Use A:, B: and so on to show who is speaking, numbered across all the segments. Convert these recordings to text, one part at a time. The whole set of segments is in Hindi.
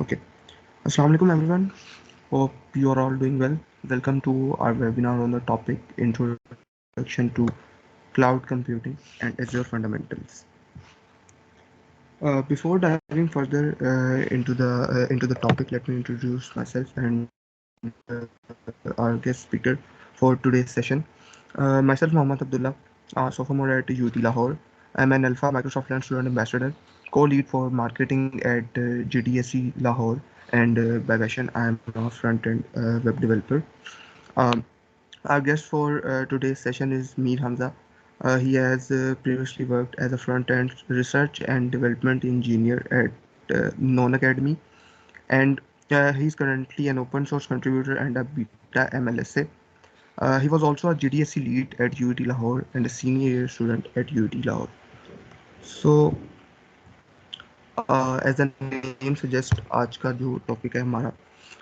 A: Okay. Assalamu alaikum everyone. Hope you are all doing well. Welcome to our webinar on the topic Introduction to Cloud Computing and Azure Fundamentals. Before diving further into the topic, let me introduce myself and our guest speaker for today's session. Myself, Mohammad Abdullah, sophomore at UT Lahore. I'm an Alpha Microsoft Learn Student Ambassador, co-lead for marketing at GDSE Lahore, and by passion, I'm a front-end web developer. Um, our guest for today's session is Mir Hamza. He has previously worked as a front-end research and development engineer at Non Academy, and he's currently an open source contributor and a beta MLSA. He was also a GDSC lead at UT Lahore and a senior year student at UT Lahore. So, as the name suggests, आज का जो टॉपिक है हमारा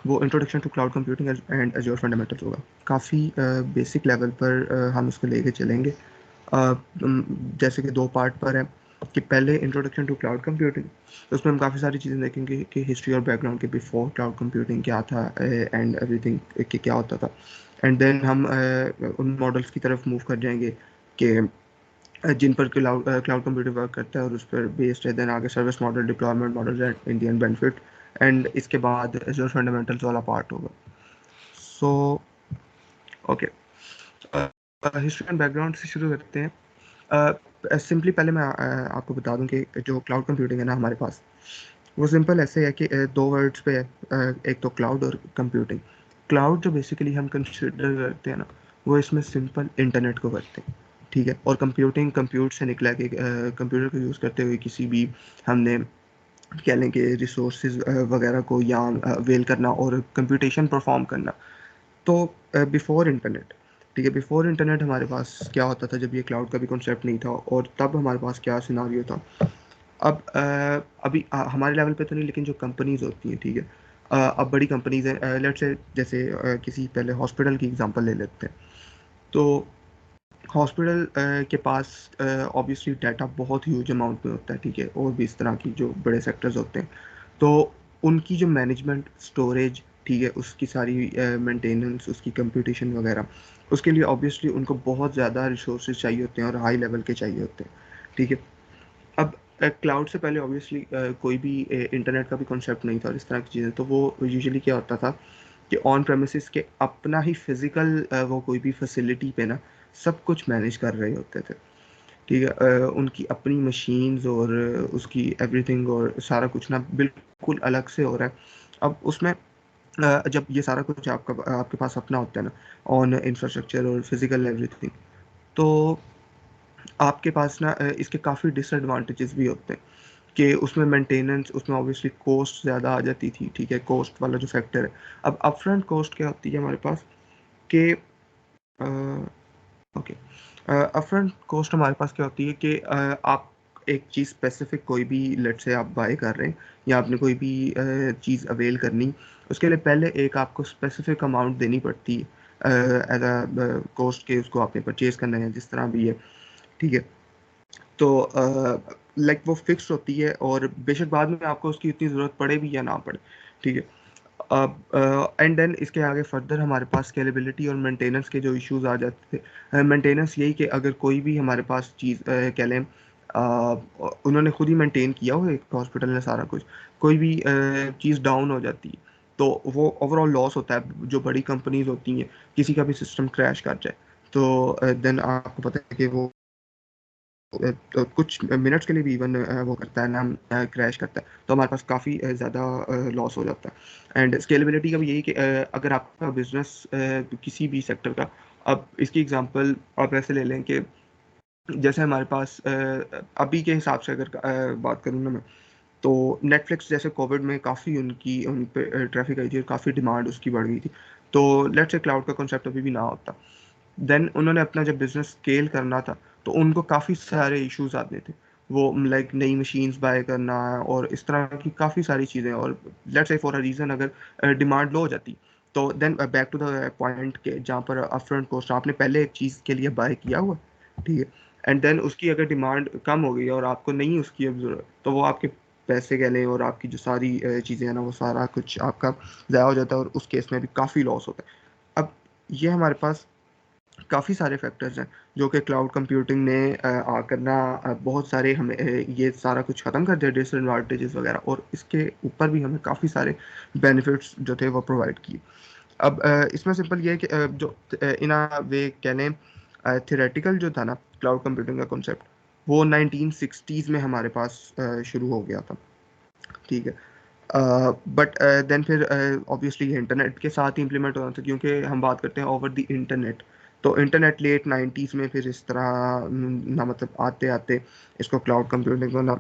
A: वो introduction to cloud computing and Azure fundamentals होगा। काफ़ी बेसिक लेवल पर हम इसको लेके चलेंगे। जैसे कि दो पार्ट पर है कि पहले इंट्रोडक्शन टू क्लाउड कंप्यूटिंग, तो उसमें हम काफ़ी सारी चीज़ें देखेंगे कि हिस्ट्री और बैकग्राउंड के बिफोर क्लाउड कंप्यूटिंग क्या था एंड एवरीथिंग कि क्या होता था। एंड देन हम उन मॉडल्स की तरफ मूव कर जाएंगे कि जिन पर क्लाउड कंप्यूटिंग वर्क करता है और उस पर बेस्ड है। देन आगे service model, deployment model and in the end benefit, and इसके बाद एज़्योर फंडामेंटल्स वाला पार्ट होगा। So okay, history and background से शुरू करते हैं। सिंपली पहले मैं आपको बता दूं कि जो क्लाउड कंप्यूटिंग है ना हमारे पास, वो सिंपल ऐसे है कि दो वर्ड्स पे है। एक तो क्लाउड और कंप्यूटिंग। क्लाउड जो बेसिकली हम कंसिडर करते हैं ना, वो इसमें सिंपल इंटरनेट को करते हैं, ठीक है। और कंप्यूटिंग कंप्यूट से निकला कि कंप्यूटर को यूज़ करते हुए किसी भी हमने कह लें कि रिसोर्सेज वगैरह को या अवेल करना और कंप्यूटेशन परफॉर्म करना। तो बिफोर इंटरनेट, ठीक है, बिफोर इंटरनेट हमारे पास क्या होता था जब ये क्लाउड का भी कॉन्सेप्ट नहीं था, और तब हमारे पास क्या सिनारियो था। अब अभी हमारे लेवल पे तो नहीं, लेकिन जो कंपनीज होती हैं, ठीक है, अब बड़ी कंपनीज हैं, लेट्स से जैसे किसी पहले हॉस्पिटल की एग्जांपल ले लेते हैं। तो हॉस्पिटल के पास ऑब्वियसली डाटा बहुत ह्यूज अमाउंट में होता है, ठीक है, और भी इस तरह की जो बड़े सेक्टर्स होते हैं। तो उनकी जो मैनेजमेंट, स्टोरेज, ठीक है, उसकी सारी मेंटेनेंस, उसकी कंप्यूटेशन वगैरह, उसके लिए ऑब्वियसली उनको बहुत ज़्यादा रिसोर्सेज चाहिए होते हैं और हाई लेवल के चाहिए होते हैं, ठीक है। अब क्लाउड से पहले ऑब्वियसली कोई भी इंटरनेट का भी कॉन्सेप्ट नहीं था और इस तरह की चीज़ें, तो वो यूजुअली क्या होता था कि ऑन प्रेमिसेस के अपना ही फिजिकल वो कोई भी फैसिलिटी पे ना सब कुछ मैनेज कर रहे होते थे, ठीक है। उनकी अपनी मशीन्स और उसकी एवरीथिंग और सारा कुछ ना बिल्कुल अलग से हो रहा है। अब उसमें जब ये सारा कुछ आपका आपके पास अपना होता है ना, ऑन इंफ्रास्ट्रक्चर और फिजिकल एवरीथिंग, तो आपके पास ना इसके काफ़ी डिसएडवांटेजेस भी होते हैं कि उसमें मेंटेनेंस, उसमें ऑब्वियसली कॉस्ट ज़्यादा आ जाती थी, ठीक है, कॉस्ट वाला जो फैक्टर है। अब अपफ्रंट कॉस्ट क्या होती है हमारे पास कि ओके, अपफ्रंट कॉस्ट हमारे पास क्या होती है कि आप एक चीज़ स्पेसिफिक कोई भी लेट से आप बाय कर रहे हैं या आपने कोई भी चीज़ अवेल करनी, उसके लिए पहले एक आपको स्पेसिफिक अमाउंट देनी पड़ती है एज अ कॉस्ट के, उसको आपने परचेज करना है जिस तरह भी है, ठीक है। तो लाइक वो फिक्स होती है और बेशक बाद में आपको उसकी इतनी ज़रूरत पड़े भी या ना पड़े, ठीक है। अब एंड देन इसके आगे फर्दर हमारे पास स्केलेबिलिटी और मेंटेनेंस के जो इश्यूज आ जाते थे। मेंटेनेंस यही कि अगर कोई भी हमारे पास चीज़ कह लें, उन्होंने खुद ही मेंटेन किया हो एक हॉस्पिटल ने सारा कुछ, कोई भी चीज़ डाउन हो जाती है तो वो ओवरऑल लॉस होता है। जो बड़ी कंपनीज होती हैं, किसी का भी सिस्टम क्रैश कर जाए तो देन आपको पता है कि वो तो कुछ मिनट्स के लिए भी इवन वो करता है ना, क्रैश करता है, तो हमारे पास काफ़ी ज़्यादा लॉस हो जाता है। एंड स्केलेबिलिटी का भी यही कि अगर आपका बिजनेस किसी भी सेक्टर का, अब इसकी एग्जांपल आप ऐसे ले लें कि जैसे हमारे पास अभी के हिसाब से अगर बात करूँ ना मैं, तो नेटफ्लिक्स जैसे कोविड में काफ़ी उन पे ट्रैफिक आई थी और काफ़ी डिमांड उसकी बढ़ गई थी। तो लेट्स से क्लाउड का कॉन्सेप्ट अभी भी ना होता, देन उन्होंने अपना जब बिजनेस स्केल करना था तो उनको काफ़ी सारे इश्यूज आते थे। वो लाइक नई मशीन्स बाय करना और इस तरह की काफ़ी सारी चीज़ें, और let's say for a reason अगर डिमांड लो हो जाती, तो then back to the point के जहाँ पर अपफ्रंट कॉस्ट आपने पहले एक चीज़ के लिए बाय किया हुआ, ठीक है, एंड देन उसकी अगर डिमांड कम हो गई और आपको नहीं उसकी अब ज़रूरत, तो वो आपके पैसे कह लें और आपकी जो सारी चीज़ें हैं ना, वो सारा कुछ आपका ज़ाया हो जाता है और उस केस में भी काफ़ी लॉस होता है। अब ये हमारे पास काफ़ी सारे फैक्टर्स हैं जो कि क्लाउड कंप्यूटिंग ने आकर ना बहुत सारे हमें ये सारा कुछ ख़त्म कर दिया, डिसएडवांटेजेस वगैरह, और इसके ऊपर भी हमें काफ़ी सारे बेनिफिट्स जो थे वो प्रोवाइड किए। अब इसमें सिंपल ये है कि जो इन अ वे कह लें, थियोरेटिकल जो था ना क्लाउड कंप्यूटिंग का कॉन्सेप्ट, वो 1960s में हमारे पास शुरू हो गया था, ठीक है। बट देन फिर ऑब्वियसली इंटरनेट के साथ ही इम्प्लीमेंट होना था, क्योंकि हम बात करते हैं ओवर द इंटरनेट। तो इंटरनेट लेट 90s में फिर इस तरह ना, मतलब आते आते इसको क्लाउड कंप्यूटिंग को ना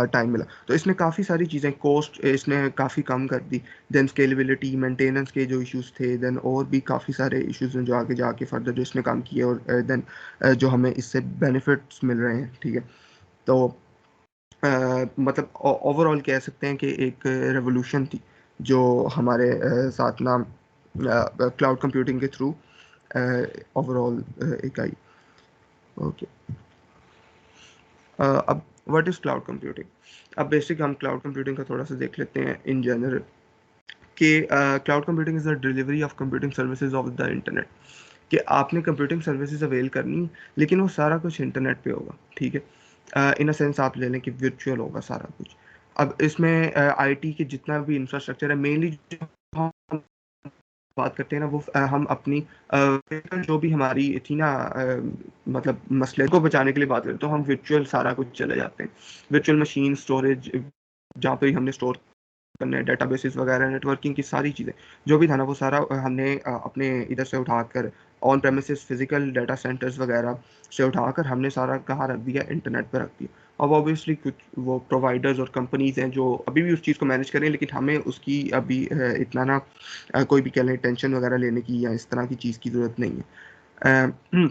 A: टाइम मिला, तो इसने काफ़ी सारी चीज़ें, कॉस्ट इसने काफ़ी कम कर दी। देन स्केलेबिलिटी, मेंटेनेंस के जो इश्यूज थे, देन और भी काफ़ी सारे इश्यूज हैं जो आगे जाके फर्दर जो इसने काम किए, और देन जो हमें इससे बेनिफिट्स मिल रहे हैं, ठीक है। तो मतलब ओवरऑल कह सकते हैं कि एक रेवोल्यूशन थी जो हमारे साथ ना क्लाउड कंप्यूटिंग के थ्रू ओवरऑल एक आई। ओके। अब व्हाट इज़ क्लाउड कंप्यूटिंग? अब बेसिक हम क्लाउड कंप्यूटिंग का थोड़ा सा देख लेते हैं इन जनरल, कि cloud computing is the delivery of computing services of the internet. कि आपने कंप्यूटिंग सर्विसेज अवेल करनी, लेकिन वो सारा कुछ इंटरनेट पे होगा, ठीक है। इन अ सेंस आप ले लें कि वर्चुअल होगा सारा कुछ। अब इसमें आईटी के जितना भी इंफ्रास्ट्रक्चर है, मेनली जो हम बात करते हैं ना, वो हम अपनी जो भी हमारी थी ना, मतलब मसले को बचाने के लिए बात करें तो हम वर्चुअल सारा कुछ चले जाते हैं। वर्चुअल मशीन स्टोरेज, जहाँ पे हमने स्टोर करने डेटाबेसेस वगैरह, नेटवर्किंग की सारी चीज़ें, जो भी था ना, वो सारा हमने अपने इधर से उठाकर on premises physical data centres वगैरह से उठाकर हमने सारा कहाँ रख दिया, इंटरनेट पर रख दिया। अब ऑब्वियसली कुछ वो प्रोवाइडर्स और कंपनीज हैं जो अभी भी उस चीज़ को मैनेज करें, लेकिन हमें उसकी अभी इतना ना कोई भी कह लें टेंशन वगैरह लेने की या इस तरह की चीज़ की ज़रूरत नहीं है।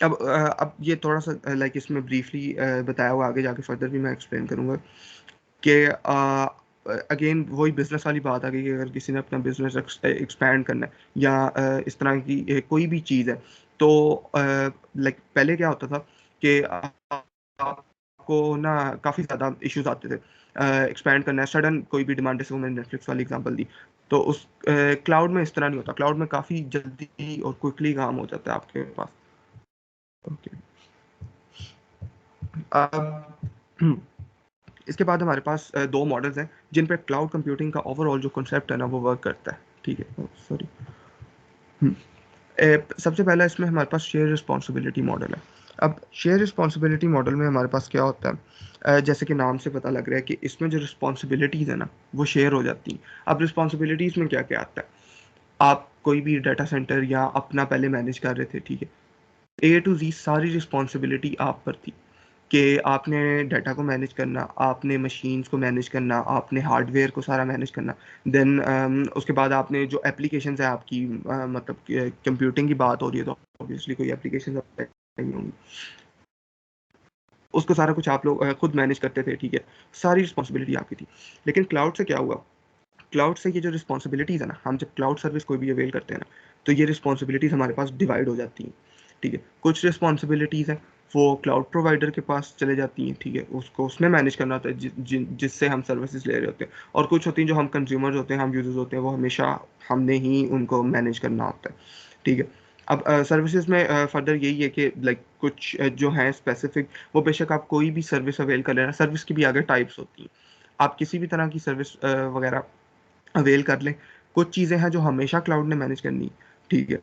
A: अब ये थोड़ा सा लाइक इसमें ब्रीफली बताया हुआ, आगे जाके फर्दर भी मैं एक्सप्लेन करूँगा कि अगेन वही बिजनेस वाली बात आ गई कि अगर किसी ने अपना बिजनेस एक्सपैंड करना है या इस तरह की कोई भी चीज़ है, तो लाइक पहले क्या होता था कि आपको ना काफ़ी ज़्यादा इश्यूज आते थे एक्सपैंड करना है, सडन कोई भी डिमांड, जैसे वो मैंने नेटफ्लिक्स वाली एग्जांपल दी। तो उस क्लाउड में इस तरह नहीं होता, क्लाउड में काफ़ी जल्दी और क्विकली काम हो जाता है आपके पास। ओके। अब इसके बाद हमारे पास दो मॉडल्स हैं जिन पे क्लाउड कंप्यूटिंग का ओवरऑल जो कॉन्सेप्ट है ना, वो वर्क करता है, ठीक है। सॉरी। सबसे पहला इसमें हमारे पास शेयर रिस्पॉन्सिबिलिटी मॉडल है। अब शेयर रिस्पॉन्सिबिलिटी मॉडल में हमारे पास क्या होता है, जैसे कि नाम से पता लग रहा है कि इसमें जो रिस्पॉन्सिबिलिटीज़ है ना, वो शेयर हो जाती हैं। अब रिस्पॉन्सिबिलिटीज़ में क्या क्या आता है, आप कोई भी डाटा सेंटर या अपना पहले मैनेज कर रहे थे, ठीक है। ए टू जी सारी रिस्पॉन्सिबिलिटी आप पर थी कि आपने डाटा को मैनेज करना, आपने मशीन्स को मैनेज करना, आपने हार्डवेयर को सारा मैनेज करना। देन उसके बाद आपने जो एप्लीकेशंस है आपकी, मतलब कंप्यूटिंग की बात हो रही है तो ऑब्वियसली कोई एप्लीकेशन नहीं होंगी, उसको सारा कुछ आप लोग खुद मैनेज करते थे, ठीक है। सारी रिस्पॉन्सिबिलिटी आपकी थी। लेकिन क्लाउड से क्या हुआ, क्लाउड से ये जो रिस्पॉन्सिबिलिटीज़ है ना, हम जब क्लाउड सर्विस कोई भी अवेल करते हैं ना, तो ये रिस्पॉन्सिबिलिटीज़ हमारे पास डिवाइड हो जाती हैं, ठीक है। कुछ रिस्पॉन्सिबिलिटीज़ हैं वो क्लाउड प्रोवाइडर के पास चले जाती हैं, ठीक है, उसको उसने मैनेज करना होता है जिससे हम सर्विसेज ले रहे होते हैं। और कुछ होती हैं जो हम कंज्यूमर्स होते हैं, हम यूजर्स होते हैं, वो हमेशा हमने ही उनको मैनेज करना होता है, ठीक है। अब सर्विसेज में फर्दर यही है कि लाइक कुछ जो हैं स्पेसिफिक, वो बेशक आप कोई भी सर्विस अवेल कर लेना, सर्विस की भी आगे टाइप्स होती हैं। आप किसी भी तरह की सर्विस वगैरह अवेल कर लें। कुछ चीज़ें हैं जो हमेशा क्लाउड ने मैनेज करनी, ठीक है,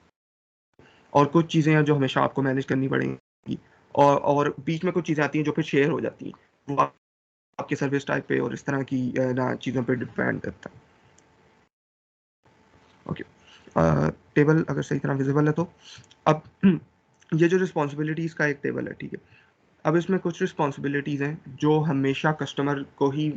A: और कुछ चीज़ें हैं जो हमेशा आपको मैनेज करनी पड़ेंगी, और बीच में कुछ चीज़ें आती हैं जो फिर शेयर हो जाती हैं। वो आपके सर्विस टाइप पे और इस तरह की ना चीज़ों पे डिपेंड करता है। ओके। टेबल अगर सही तरह विज़िबल है तो अब ये जो रिस्पॉन्सिबिलिटीज़ का एक टेबल है, ठीक है। अब इसमें कुछ रिस्पॉन्सिबिलिटीज़ हैं जो हमेशा कस्टमर को ही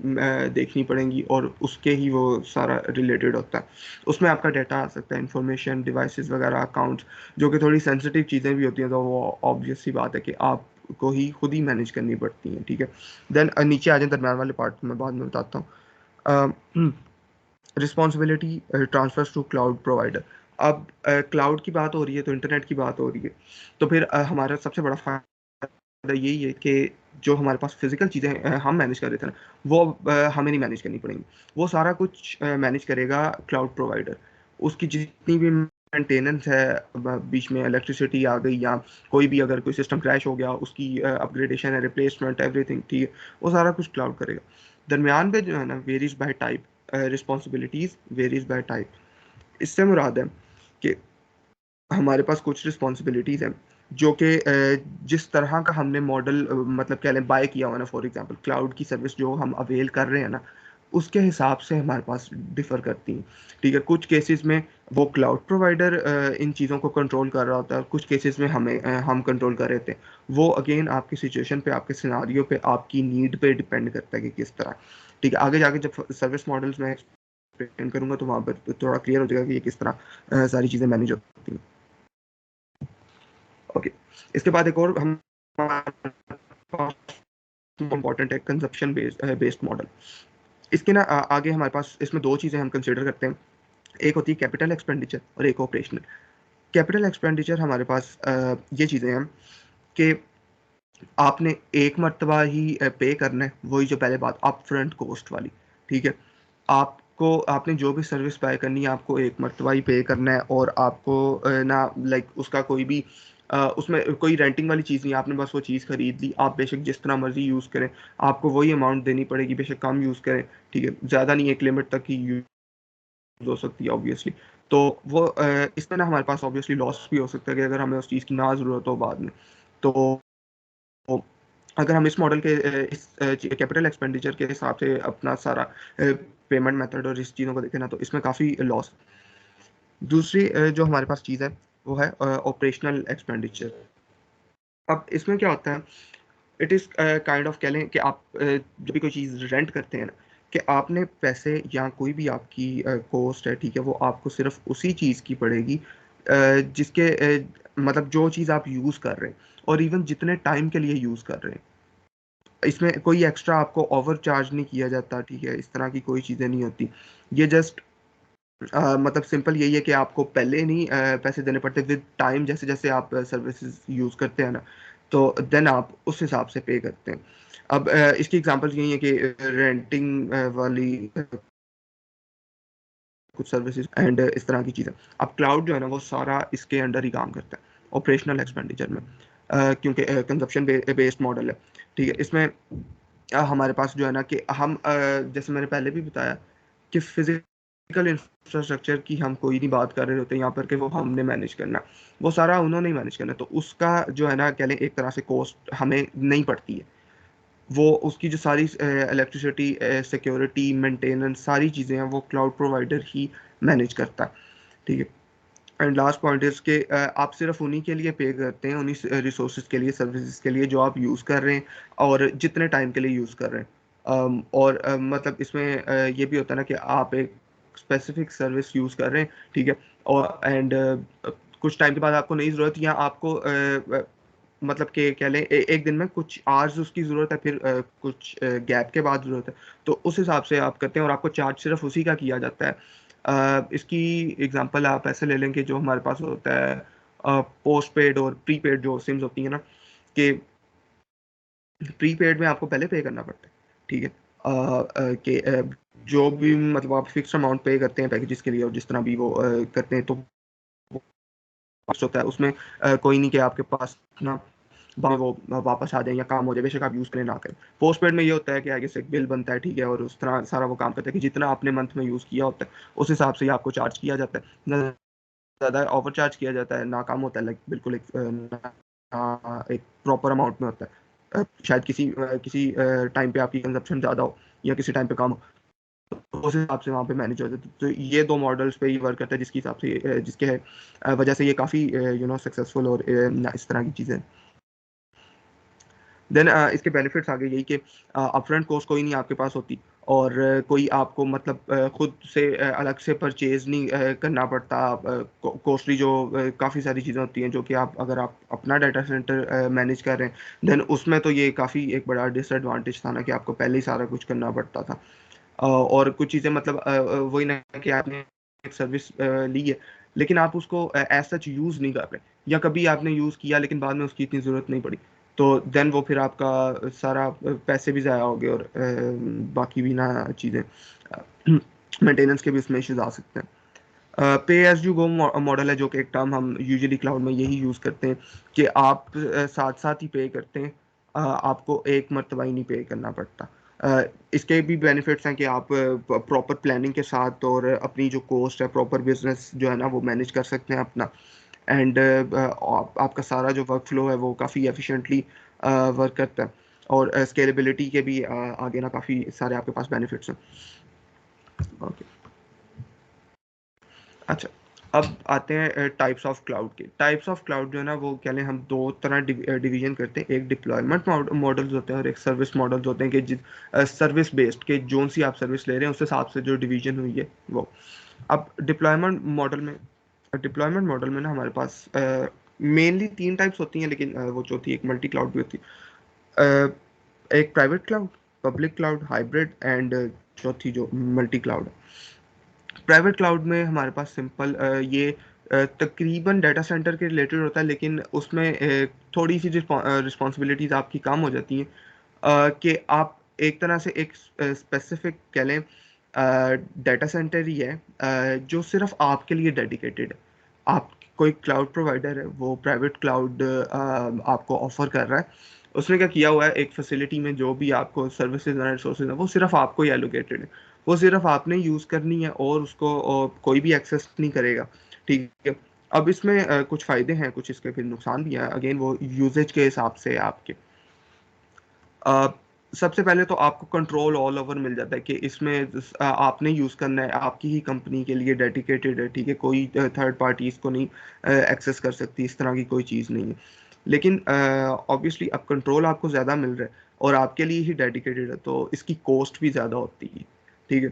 A: देखनी पड़ेंगी और उसके ही वो सारा रिलेटेड होता है। उसमें आपका डाटा आ सकता है, इंफॉर्मेशन, डिवाइसेस वगैरह, अकाउंट्स, जो कि थोड़ी सेंसिटिव चीज़ें भी होती हैं, तो वो ऑब्वियस सी बात है कि आपको ही खुद ही मैनेज करनी पड़ती हैं, ठीक है। देन नीचे आ जाए दरम्यान वाले पार्ट में बाद में बताता हूँ। Responsibility transfers to cloud provider. अब क्लाउड की बात हो रही है तो इंटरनेट की बात हो रही है, तो फिर हमारा सबसे बड़ा फ़ायदा यही है कि जो हमारे पास फिजिकल चीज़ें हम मैनेज कर रहे थे ना, वो हमें नहीं मैनेज करनी पड़ेंगी। वो सारा कुछ मैनेज करेगा क्लाउड प्रोवाइडर। उसकी जितनी भी मेंटेनेंस है, बीच में इलेक्ट्रिसिटी आ गई या कोई भी अगर कोई सिस्टम क्रैश हो गया, उसकी अपग्रेडेशन है, रिप्लेसमेंट, एवरीथिंग, ठीक है, वो सारा कुछ क्लाउड करेगा। दरमियान पे जो है ना, varies bye type, responsibilities varies bye type. इससे मुराद है कि हमारे पास कुछ रिस्पॉन्सिबिलिटीज हैं जो कि जिस तरह का हमने मॉडल मतलब कह लें बाय किया हुआ ना, फॉर एग्जांपल क्लाउड की सर्विस जो हम अवेल कर रहे हैं ना, उसके हिसाब से हमारे पास डिफर करती हैं। ठीक है, कुछ केसेस में वो क्लाउड प्रोवाइडर इन चीज़ों को कंट्रोल कर रहा होता है, कुछ केसेस में हम कंट्रोल कर रहे थे। वो अगेन आपकी सिचुएशन पे, आपके सिनारियो पे, आपकी नीड पे डिपेंड करता है कि किस तरह। ठीक है, आगे जाके जब सर्विस मॉडल्स में एक्सप्लेन करूंगा तो वहाँ पर थोड़ा क्लियर हो जाएगा कि ये किस तरह सारी चीज़ें मैनेज होती हैं। ओके, इसके बाद एक और हम इम्पॉर्टेंट है कंजप्शन बेस्ड मॉडल। इसके ना आगे हमारे पास इसमें दो चीज़ें हम कंसिडर करते हैं। एक होती है कैपिटल एक्सपेंडिचर और एक ऑपरेशनल। कैपिटल एक्सपेंडिचर हमारे पास ये चीज़ें हैं कि आपने एक मरतबा ही पे करना है, वही जो पहले बात अप फ्रंट कॉस्ट वाली। ठीक है, आपको आपने जो भी सर्विस बाय करनी है आपको एक मरतबा ही पे करना है, और आपको ना लाइक उसका कोई भी उसमें कोई रेंटिंग वाली चीज़ नहीं है। आपने बस वो चीज़ खरीद ली, आप बेशक जिस तरह मर्जी यूज़ करें, आपको वही अमाउंट देनी पड़ेगी, बेशक कम यूज़ करें। ठीक है, ज़्यादा नहीं, एक लिमिट तक ही यूज़ हो सकती है ऑब्वियसली। तो वो इसमें ना हमारे पास ऑब्वियसली लॉस भी हो सकता है कि अगर हमें उस चीज़ की ना ज़रूरत हो बाद में। तो अगर हम इस मॉडल के इस कैपिटल एक्सपेंडिचर के हिसाब से अपना सारा पेमेंट मेथड और इस चीज़ों को देखें ना, तो इसमें काफ़ी लॉस। दूसरी जो हमारे पास चीज़ है वो है ऑपरेशनल एक्सपेंडिचर। अब इसमें क्या होता है, इट इज़ काइंड ऑफ कह लें कि आप जब भी कोई चीज़ रेंट करते हैं ना, कि आपने पैसे या कोई भी आपकी कॉस्ट है, ठीक है, वो आपको सिर्फ उसी चीज़ की पड़ेगी जिसके मतलब जो चीज़ आप यूज़ कर रहे हैं, और इवन जितने टाइम के लिए यूज़ कर रहे हैं। इसमें कोई एक्स्ट्रा आपको ओवर चार्ज नहीं किया जाता। ठीक है, इस तरह की कोई चीज़ें नहीं होती। ये जस्ट मतलब सिंपल यही है कि आपको पहले नहीं पैसे देने पड़ते, विद टाइम जैसे जैसे आप सर्विसेज यूज़ करते हैं ना, तो देन आप उस हिसाब से पे करते हैं। अब इसकी एग्जांपल्स यही है कि रेंटिंग वाली कुछ सर्विसेज एंड इस तरह की चीज़ें। अब क्लाउड जो है ना, वो सारा इसके अंडर ही काम करता है, ऑपरेशनल एक्सपेंडिचर में, क्योंकि कंजप्शन बेस्ड मॉडल है। ठीक है, इसमें हमारे पास जो है ना कि हम जैसे मैंने पहले भी बताया कि फिजिकल इंफ्रास्ट्रक्चर की हम कोई नहीं बात कर रहे होते यहाँ पर कि वो हमने मैनेज करना, वो सारा उन्होंने ही मैनेज करना, तो उसका जो है ना कह लें एक तरह से कॉस्ट हमें नहीं पड़ती है। वो उसकी जो सारी इलेक्ट्रिसिटी, सिक्योरिटी, मेंटेनेंस, सारी चीज़ें हैं वो क्लाउड प्रोवाइडर ही मैनेज करता है। ठीक है, एंड लास्ट पॉइंट इज कि आप सिर्फ उन्हीं के लिए पे करते हैं, उन्हीं रिसोर्सेज के लिए, सर्विसेज के लिए जो आप यूज़ कर रहे हैं और जितने टाइम के लिए यूज़ कर रहे हैं। और मतलब इसमें ये भी होता है ना कि आप एक स्पेसिफिक सर्विस यूज़ कर रहे हैं, ठीक है, और एंड कुछ टाइम के बाद आपको नहीं ज़रूरत, या आपको मतलब कि कह लें एक दिन में कुछ आवर्स उसकी ज़रूरत है, फिर कुछ गैप के बाद ज़रूरत है, तो उस हिसाब से आप करते हैं और आपको चार्ज सिर्फ उसी का किया जाता है। इसकी एग्जांपल आप ऐसे ले लें कि जो हमारे पास होता है पोस्ट पेड और प्रीपेड जो सिम्स होती है ना, कि प्रीपेड में आपको पहले पे करना पड़ता है। ठीक है, कि जो भी मतलब आप फिक्स अमाउंट पे करते हैं पैकेजेस के लिए, और जिस तरह भी वो करते हैं, तो कॉस्ट होता है उसमें। कोई नहीं कि आपके पास ना बाद में वो वापस आ जाए या काम हो जाए, बेशक आप यूज़ करें ना करें। पोस्ट पेड में ये होता है कि आगे से एक बिल बनता है, ठीक है, और उस तरह सारा वो काम करता है कि जितना आपने मंथ में यूज़ किया होता है उस हिसाब से ही आपको चार्ज किया जाता है। ना ज़्यादा ओवर चार्ज किया जाता है, ना कम होता है, लाइक बिल्कुल एक एक प्रॉपर अमाउंट में होता है। शायद किसी टाइम पे आपकी कंजप्शन ज़्यादा हो या किसी टाइम पे कम हो, तो उस हिसाब से वहाँ पे मैनेज हो जाता है। तो ये दो मॉडल्स पे ही वर्क करता है, जिसके हिसाब से जिसके वजह से ये काफ़ी सक्सेसफुल और इस तरह की चीज़ें। देन इसके बेनिफिट्स आगे यही कि अपफ्रंट कॉस्ट कोई नहीं आपके पास होती, और कोई आपको मतलब खुद से अलग से परचेज नहीं करना पड़ता। कॉस्टली जो काफ़ी सारी चीज़ें होती हैं जो कि आप अगर आप अपना डाटा सेंटर मैनेज कर रहे हैं, देन उसमें तो ये काफ़ी एक बड़ा डिसएडवांटेज था ना कि आपको पहले ही सारा कुछ करना पड़ता था। और कुछ चीज़ें मतलब वही ना कि आपने एक सर्विस ली है, लेकिन आप उसको एज सच यूज़ नहीं कर रहे, या कभी आपने यूज़ किया लेकिन बाद में उसकी इतनी ज़रूरत नहीं पड़ी, तो देन वो फिर आपका सारा पैसे भी ज़ाया हो गए और बाकी भी ना चीज़ें मेंटेनेंस के भी उसमें इश्यूज आ सकते हैं। पे एज यू गो मॉडल है, जो कि एक टर्म हम यूजुअली क्लाउड में यही यूज़ करते हैं कि आप साथ साथ ही पे करते हैं, आपको एक मरतबा ही नहीं पे करना पड़ता। इसके भी बेनिफिट्स हैं कि आप प्रॉपर प्लानिंग के साथ और अपनी जो कॉस्ट है प्रॉपर बिजनेस जो है ना वो मैनेज कर सकते हैं अपना। एंड आपका सारा जो वर्क फ्लो है वो काफ़ी एफिशिएंटली वर्क करता है। और स्केलेबिलिटी के भी आगे ना काफ़ी सारे आपके पास बेनिफिट्स हैं। ओके, अच्छा, अब आते हैं टाइप्स ऑफ क्लाउड के। टाइप्स ऑफ क्लाउड जो है ना वो क्या लें, हम दो तरह डिवीजन करते हैं। एक डिप्लॉयमेंट मॉडल्स होते हैं और एक सर्विस मॉडल्स होते हैं कि जिस सर्विस बेस्ड के जोन सी आप सर्विस ले रहे हैं उस हिसाब से जो डिवीजन हुई है वो। अब डिप्लॉयमेंट मॉडल में ना हमारे पास मेनली तीन टाइप्स होती हैं, लेकिन वो चौथी एक मल्टी क्लाउड भी होती है। एक private cloud, public cloud, hybrid and चौथी जो मल्टी क्लाउड है। प्राइवेट क्लाउड में हमारे पास सिंपल ये तकरीबन डाटा सेंटर के रिलेटेड होता है, लेकिन उसमें थोड़ी सी रिस्पॉन्सिबिलिटीज आपकी कम हो जाती हैं। कि आप एक तरह से एक स्पेसिफिक कह लें डाटा सेंटर ही है जो सिर्फ आपके लिए डेडिकेटेड है। आप कोई क्लाउड प्रोवाइडर है वो प्राइवेट क्लाउड आपको ऑफर कर रहा है। उसने क्या किया हुआ है, एक फैसिलिटी में जो भी आपको सर्विसेज एंड रिसोर्सेज है वो सिर्फ आपको ही एलोकेटेड है। वो सिर्फ आपने यूज़ करनी है और उसको कोई भी एक्सेस नहीं करेगा। ठीक है। अब इसमें कुछ फ़ायदे हैं, कुछ इसके फिर नुकसान भी हैं, अगेन वो यूजेज के हिसाब से है आपके। अ, सबसे पहले तो आपको कंट्रोल ऑल ओवर मिल जाता है कि इसमें आपने यूज़ करना है, आपकी ही कंपनी के लिए डेडिकेटेड है। ठीक है, कोई थर्ड पार्टी इसको नहीं एक्सेस कर सकती, इस तरह की कोई चीज़ नहीं है। लेकिन ऑब्वियसली अब कंट्रोल आपको ज़्यादा मिल रहा है और आपके लिए ही डेडिकेटेड है, तो इसकी कॉस्ट भी ज़्यादा होती है। ठीक है।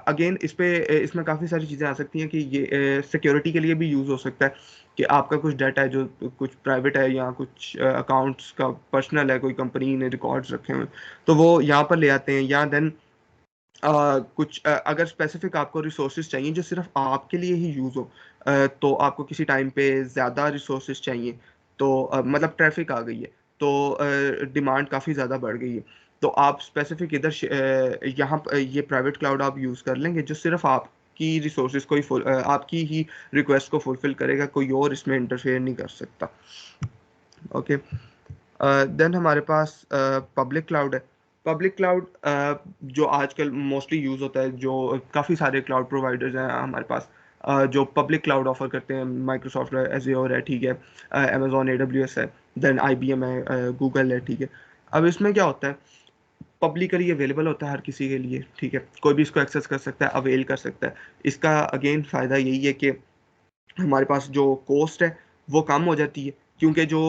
A: अगेन इसमें काफ़ी सारी चीज़ें आ सकती हैं कि ये सिक्योरिटी के लिए भी यूज़ हो सकता है कि आपका कुछ डाटा है जो कुछ प्राइवेट है या कुछ अकाउंट्स का पर्सनल है, कोई कंपनी ने रिकॉर्ड्स रखे हुए हैं, तो वो यहाँ पर ले आते हैं। या देन कुछ अगर स्पेसिफिक आपको रिसोर्सेज चाहिए जो सिर्फ आपके लिए ही यूज़ हो, तो आपको किसी टाइम पे ज़्यादा रिसोर्सेज चाहिए, तो मतलब ट्रैफिक आ गई है, तो डिमांड काफ़ी ज़्यादा बढ़ गई है, तो आप स्पेसिफिक यहाँ ये प्राइवेट क्लाउड आप यूज़ कर लेंगे जो सिर्फ आपकी रिसोर्सेज को ही आपकी ही रिक्वेस्ट को फुलफिल करेगा, कोई और इसमें इंटरफेयर नहीं कर सकता। ओके। देन हमारे पास पब्लिक क्लाउड है। पब्लिक क्लाउड जो आजकल मोस्टली यूज़ होता है, जो काफ़ी सारे क्लाउड प्रोवाइडर्स हैं हमारे पास जो पब्लिक क्लाउड ऑफर करते हैं। माइक्रोसॉफ्ट है, एज़्योर है, ठीक है, अमेजोन AWS है, देन IBM है, गूगल है। ठीक है। अब इसमें क्या होता है, पब्लिकली अवेलेबल होता है हर किसी के लिए। ठीक है, कोई भी इसको एक्सेस कर सकता है, अवेल कर सकता है। इसका अगेन फ़ायदा यही है कि हमारे पास जो कॉस्ट है वो कम हो जाती है, क्योंकि जो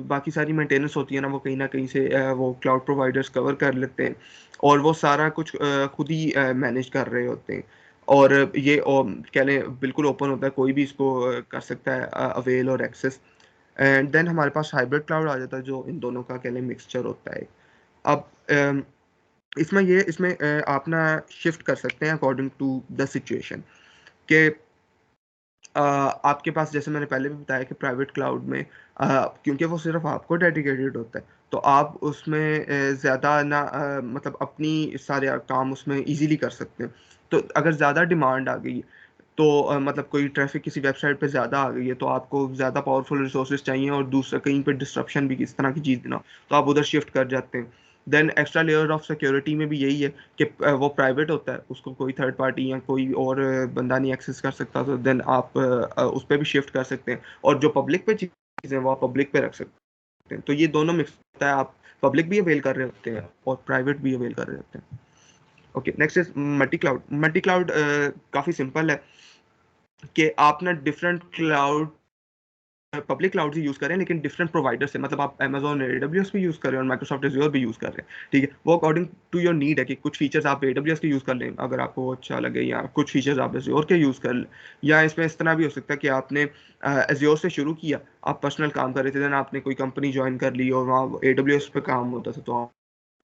A: बाकी सारी मेंटेनेंस होती है ना वो कहीं ना कहीं से वो क्लाउड प्रोवाइडर्स कवर कर लेते हैं और वो सारा कुछ खुद ही मैनेज कर रहे होते हैं। और ये कह लें बिल्कुल ओपन होता है, कोई भी इसको कर सकता है अवेल और एक्सेस। एंड देन हमारे पास हाइब्रिड क्लाउड आ जाता है जो इन दोनों का कह लें मिक्सचर होता है। अब इसमें आप ना शिफ्ट कर सकते हैं अकॉर्डिंग टू द सिचुएशन के आपके पास, जैसे मैंने पहले भी बताया कि प्राइवेट क्लाउड में क्योंकि वो सिर्फ आपको डेडिकेटेड होता है, तो आप उसमें ज़्यादा ना मतलब अपनी सारे काम उसमें इजीली कर सकते हैं। तो अगर ज़्यादा डिमांड आ गई, तो मतलब कोई ट्रैफिक किसी वेबसाइट पे ज़्यादा आ गई है, तो आपको ज़्यादा पावरफुल रिसोर्सेज चाहिए और दूसरा कहीं पे डिस्ट्रप्शन भी इस तरह की चीज़ ना हो, तो आप उधर शिफ्ट कर जाते हैं। Then extra layer of security में भी यही है कि वो प्राइवेट होता है, उसको कोई थर्ड पार्टी या कोई और बंदा नहीं एक्सेस कर सकता, तो देन आप उस पर भी शिफ्ट कर सकते हैं। और जो पब्लिक पे चीज़ें वो आप पब्लिक पे रख सकते हैं। तो ये दोनों मिक्स होता है, आप पब्लिक भी अवेल कर रहे होते हैं और प्राइवेट भी अवेल कर रहे होते हैं। Okay, next is multi cloud. Multi cloud काफ़ी सिंपल है कि आप ना डिफरेंट क्लाउड पब्लिक क्लाउड ही यूज़ करें, लेकिन डिफरेंट प्रोवाइडर से, मतलब आप अमेजोन AWS भी यूज़ कर रहे हैं और माइक्रोसॉफ्ट एज़्योर भी यूज़ कर रहे हैं। ठीक है, वो अकॉर्डिंग टू योर नीड है कि कुछ फीचर्स आप AWS के यूज़ कर लें अगर आपको वो अच्छा लगे, या कुछ फीचर्स आप एज़्योर के यूज़ कर लें। या इसमें इस तरह भी हो सकता है कि आपने एज़्योर से शुरू किया, आप पर्सनल काम कर रहे थे, देन आपने कोई कंपनी ज्वाइन कर ली और वहाँ AWS पे काम होता था, तो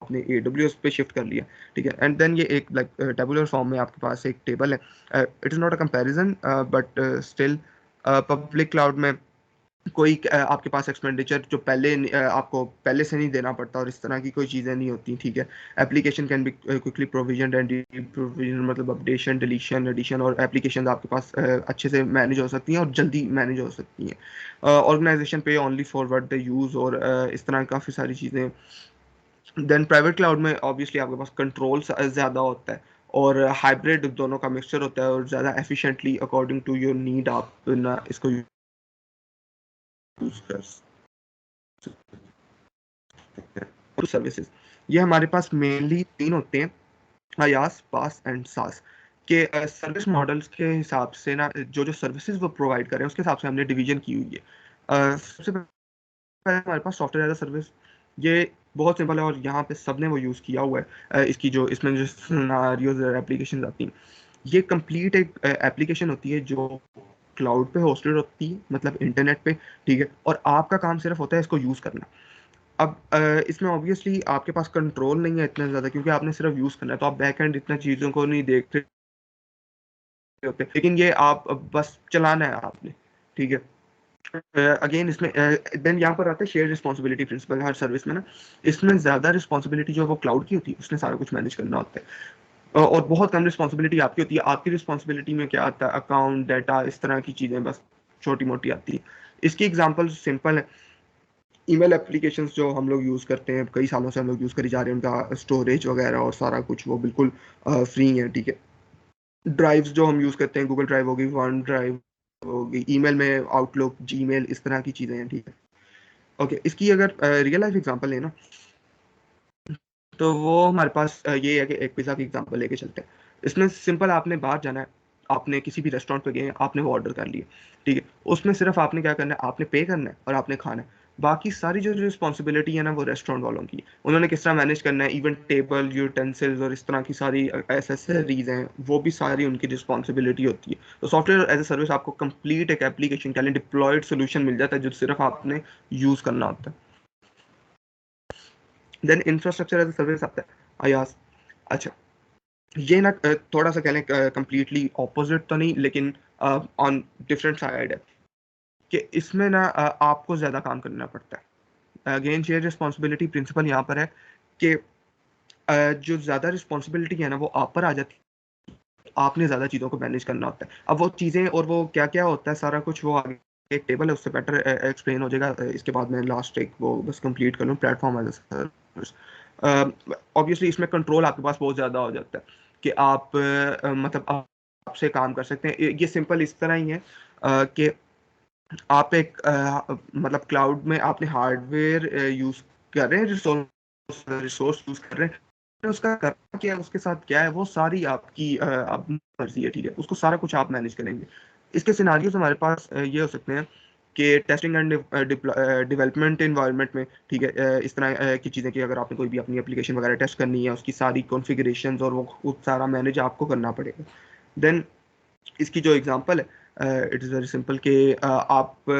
A: आपने AWS पे शिफ्ट कर लिया। ठीक है, एंड देन ये एक लाइक टेबुलर फॉर्म में आपके पास एक टेबल है। It is not a comparison but still public cloud में कोई आपके पास एक्सपेंडिचर जो आपको पहले से नहीं देना पड़ता, और इस तरह की कोई चीज़ें नहीं होती, ठीक है। Application can be quickly provision and provision, मतलब अपडेशन, डिलीशन, एडिशन, और एप्लीकेशन आपके पास अच्छे से मैनेज हो सकती हैं और जल्दी मैनेज हो सकती हैं। ऑर्गेनाइजेशन पे only for what they use, और इस तरह काफ़ी सारी चीज़ें। देन प्राइवेट क्लाउड में ऑब्वियसली आपके पास कंट्रोल ज़्यादा होता है, और हाइब्रिड दोनों का मिक्सचर होता है, और ज़्यादा efficiently according to your need आप ना इसको यूज़ कर सर्विसेज। ये हमारे पास मेनली तीन होते हैं, अयास, पास एंड सास के। सर्विस मॉडल्स के हिसाब से ना, जो जो सर्विसेज वो प्रोवाइड कर रहे हैं उसके हिसाब से हमने डिवीजन की हुई है। सबसे पहले हमारे पास सॉफ्टवेयर एज अ सर्विस। ये बहुत सिंपल है और यहाँ पे सबने वो यूज़ किया हुआ है। इसकी जो इसमें जो सिनेरियोज और एप्लीकेशन आती हैं, ये कंप्लीट एक एप्लीकेशन होती है जो क्लाउड पे होस्टेड होती है, मतलब इंटरनेट पे, ठीक है। और आपका काम सिर्फ होता है इसको यूज़ करना। अब इसमें ऑब्वियसली आपके पास कंट्रोल नहीं है इतना ज़्यादा, क्योंकि आपने सिर्फ यूज़ करना है, तो आप बैक एंड इतना चीज़ों को नहीं देख रहे होते, लेकिन ये आप बस चलाना है आपने, ठीक है। अगेन इसमें देन यहाँ पर आता है शेयर रिस्पॉन्सिबिलिटी प्रिंसिपल हर सर्विस में ना। इसमें ज़्यादा रिस्पॉन्सिबिलिटी जो है वो क्लाउड की होती है, उसने सारा कुछ मैनेज करना होता है। और बहुत कम रिस्पॉन्सिबिलिटी आपकी होती है। आपकी रिस्पॉन्सिबिलिटी में क्या आता है, अकाउंट, डाटा, इस तरह की चीज़ें बस छोटी मोटी आती है। इसकी एग्जांपल सिंपल है। ईमेल एप्लीकेशंस जो हम लोग यूज़ करते हैं, कई सालों से हम लोग यूज़ करी जा रहे हैं, उनका स्टोरेज वगैरह और सारा कुछ वो बिल्कुल फ्री है, ठीक है। ड्राइव्स जो हम यूज़ करते हैं, गूगल ड्राइव होगी, वन ड्राइव होगी, ईमेल में आउटलुक, जीमेल, इस तरह की चीज़ें हैं, ठीक है। ओके, इसकी अगर रियल लाइफ एग्जांपल लेना, तो वो हमारे पास ये है कि एक पिज़्ज़ा की एग्जांपल लेके चलते हैं। इसमें सिंपल, आपने बाहर जाना है, आपने किसी भी रेस्टोरेंट पे गए, आपने वो ऑर्डर कर लिया, ठीक है। उसमें सिर्फ आपने क्या करना है, आपने पे करना है और आपने खाना है। बाकी सारी जो रिस्पॉन्सिबिलिटी है ना, वो रेस्टोरेंट वालों की है। उन्होंने किस तरह मैनेज करना है, इवन टेबल, यूटेंसिल्स और इस तरह की सारी एसेसरीज हैं, वो भी सारी उनकी रिस्पॉन्सिबिलिटी होती है। तो सॉफ्टवेयर एज ए सर्विस आपको कंप्लीट एक एप्लीकेशन के लिए डिप्लॉयड सोल्यूशन मिल जाता है, जो सिर्फ आपने यूज़ करना होता है। Then infrastructure as a service आता है, आयास। अच्छा, ये ना थोड़ा सा कह लें कंप्लीटली ऑपोजिट तो नहीं, लेकिन ऑन डिफरेंट साइड है, कि इसमें ना आपको ज़्यादा काम करना पड़ता है। अगेन शेयर रिस्पॉन्सिबिलिटी प्रिंसिपल यहाँ पर है कि जो ज़्यादा रिस्पॉन्सिबिलिटी है ना, वो आप पर आ जाती है। आपने ज़्यादा चीज़ों को मैनेज करना होता है। अब वो चीज़ें और वो क्या क्या होता है, सारा कुछ वो आगे एक टेबल है, उससे बेटर एक्सप्लेन हो जाएगा। इसके बाद मैं लास्ट एक वो बस कंप्लीट कर लूँ, platform as a service. Obviously इसमें कंट्रोल आपके पास बहुत ज़्यादा हो जाता है, कि आप मतलब आपसे काम कर सकते हैं। ये सिंपल इस तरह ही है कि आप एक मतलब क्लाउड में आपने हार्डवेयर यूज कर रहे हैं, रिसोर्स रिसोर्स यूज कर रहे हैं, उसका करना क्या है, उसके साथ क्या है, वो सारी आपकी आप मर्जी है, ठीक है। उसको सारा कुछ आप मैनेज करेंगे। इसके सिनारियोज हमारे पास ये हो सकते हैं कि टेस्टिंग एंड डेवलपमेंट इन्वायरमेंट में, ठीक है। इस तरह की चीज़ें कि अगर आपने कोई भी अपनी एप्लीकेशन वगैरह टेस्ट करनी है, उसकी सारी कॉन्फ़िगरेशन और वो खुद सारा मैनेज आपको करना पड़ेगा। देन इसकी जो एग्जांपल है, इट इज़ वेरी सिंपल कि आप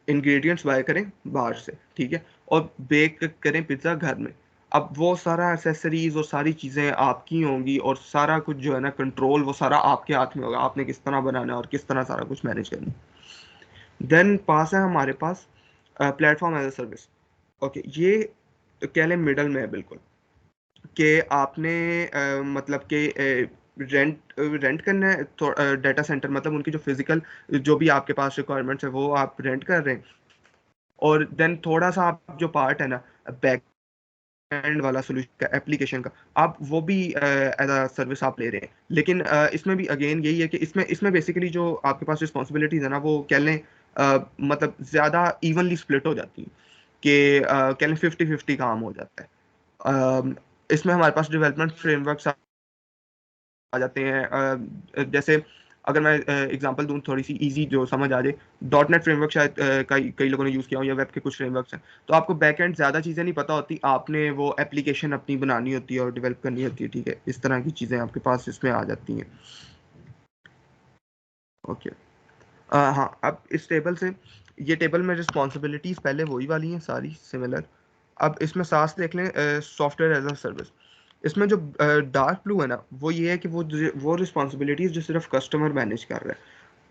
A: इंग्रेडिएंट्स बाय करें बाहर से, ठीक है, और बेक करें पिज्ज़ा घर में। अब वो सारा एक्सेसरीज और सारी चीज़ें आपकी होंगी, और सारा कुछ जो है ना, कंट्रोल वो सारा आपके हाथ में होगा, आपने किस तरह बनाना है और किस तरह सारा कुछ मैनेज करना है। देन पास है हमारे पास platform as a service. Okay, ये तो कह लें मिडल में है बिल्कुल, कि आपने मतलब कि रेंट करना है तो डाटा सेंटर, मतलब उनकी जो फिजिकल जो भी आपके पास रिक्वायरमेंट्स है वो आप रेंट कर रहे हैं। और देन थोड़ा सा आप जो पार्ट है ना, बैक एंड वाला सोल्यूशन का, एप्लीकेशन का, आप वो भी एज अ सर्विस आप ले रहे हैं। लेकिन इसमें भी अगेन यही है कि इसमें इसमें बेसिकली जो आपके पास रिस्पॉन्सिबिलिटीज है ना, वो कह लें मतलब ज़्यादा इवनली स्प्लिट हो जाती है, कि कह लें 50-50 काम हो जाता है। इसमें हमारे पास डेवलपमेंट फ्रेमवर्क्स आ जाते हैं। जैसे अगर मैं एग्जांपल दूं थोड़ी सी इजी जो समझ आ जाए, डॉट नेट फ्रेमवर्क शायद कई कई लोगों ने यूज़ किया हो, या वेब के कुछ फ्रेमवर्क्स हैं। तो आपको बैक एंड ज़्यादा चीज़ें नहीं पता होती, आपने वो एप्लीकेशन अपनी बनानी होती है और डेवलप करनी होती है, ठीक है। इस तरह की चीज़ें आपके पास इसमें आ जाती हैं। ओके, हाँ, अब इस टेबल से, ये टेबल में रिस्पॉन्सिबिलिटीज पहले वही वाली हैं, सारी सिमिलर। अब इसमें सास देख लें, सॉफ्टवेयर एज अ सर्विस। इसमें जो डार्क ब्लू है ना, वो ये है कि वो रिस्पॉन्सिबिलिटीज जो सिर्फ कस्टमर मैनेज कर रहा है।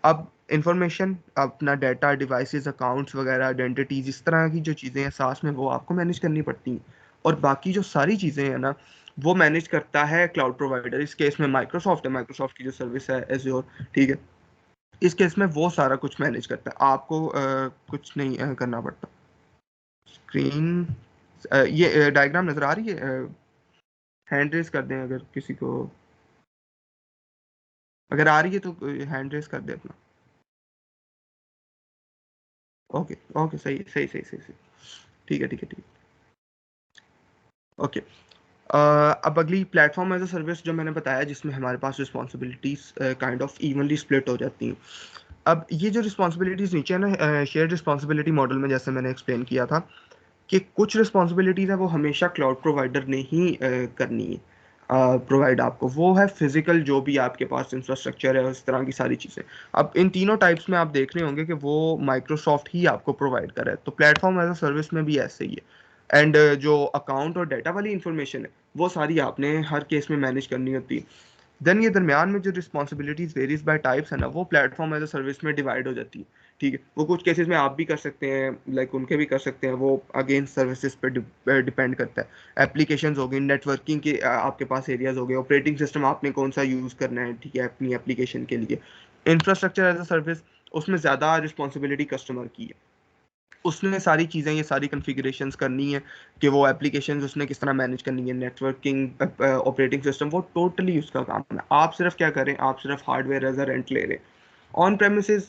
A: अब इंफॉर्मेशन, अपना डाटा, डिवाइसेस, अकाउंट्स वगैरह, आइडेंटिटीज, इस तरह की जो चीज़ें हैं साथ में वो आपको मैनेज करनी पड़ती हैं। और बाकी जो सारी चीज़ें हैं ना, वो मैनेज करता है क्लाउड प्रोवाइडर। इस केस में माइक्रोसॉफ्ट है, माइक्रोसॉफ्ट की जो सर्विस है एज्योर, ठीक है। इस केस में वो सारा कुछ मैनेज करता है, आपको कुछ नहीं करना पड़ता। स्क्रीन, ये डायग्राम नज़र आ रही है? हैंड रेस कर दें अगर किसी को, अगर आ रही है तो हैंड रेस कर दे अपना। ओके ओके, सही सही सही सही सही, ठीक है ठीक है ठीक है। ओके, अब अगली प्लेटफॉर्म एज अ सर्विस जो मैंने बताया, जिसमें हमारे पास responsibilities kind of evenly split हो जाती हैं। अब ये जो रिस्पॉन्सिबिलिटीज नीचे है ना, शेयर्ड रिस्पॉन्सिबिलिटी मॉडल में जैसे मैंने एक्सप्लेन किया था कि कुछ रिस्पॉन्सिबिलिटीज है वो हमेशा क्लाउड प्रोवाइडर ने ही करनी है, प्रोवाइड आपको। वो है फिजिकल, जो भी आपके पास इंफ्रास्ट्रक्चर है, उस तरह की सारी चीज़ें। अब इन तीनों टाइप्स में आप देख रहे होंगे कि वो माइक्रोसॉफ्ट ही आपको प्रोवाइड कर रहा है, तो प्लेटफॉर्म एज अ सर्विस में भी ऐसे ही है। एंड जो अकाउंट और डाटा वाली इंफॉर्मेशन है, वो सारी आपने हर केस में मैनेज करनी होती है। देन ये दरमियान में जो रिस्पॉन्सिबिलिटीज वेरीज बाय टाइप्स है ना, वो प्लेटफॉर्म एज अ सर्विस में डिवाइड हो जाती है, ठीक है। वो कुछ केसेस में आप भी कर सकते हैं, लाइक उनके भी कर सकते हैं, वो अगेन सर्विसेज पे डिपेंड करता है। एप्लीकेशंस हो गई, नेटवर्किंग के आपके पास एरियाज हो गए, ऑपरेटिंग सिस्टम आपने कौन सा यूज़ करना है, ठीक है, अपनी एप्लीकेशन के लिए। इंफ्रास्ट्रक्चर एज अ सर्विस, उसमें ज़्यादा रिस्पॉन्सिबिलिटी कस्टमर की है। उसने सारी चीज़ें, ये सारी कॉन्फ़िगरेशंस करनी है कि वो एप्लीकेशंस उसने किस तरह मैनेज करनी है, नेटवर्किंग, ऑपरेटिंग सिस्टम, वो टोटली उसका काम है। आप सिर्फ क्या करें, आप सिर्फ हार्डवेयर एज अ रेंट ले रहे। ऑन प्रेमिसेस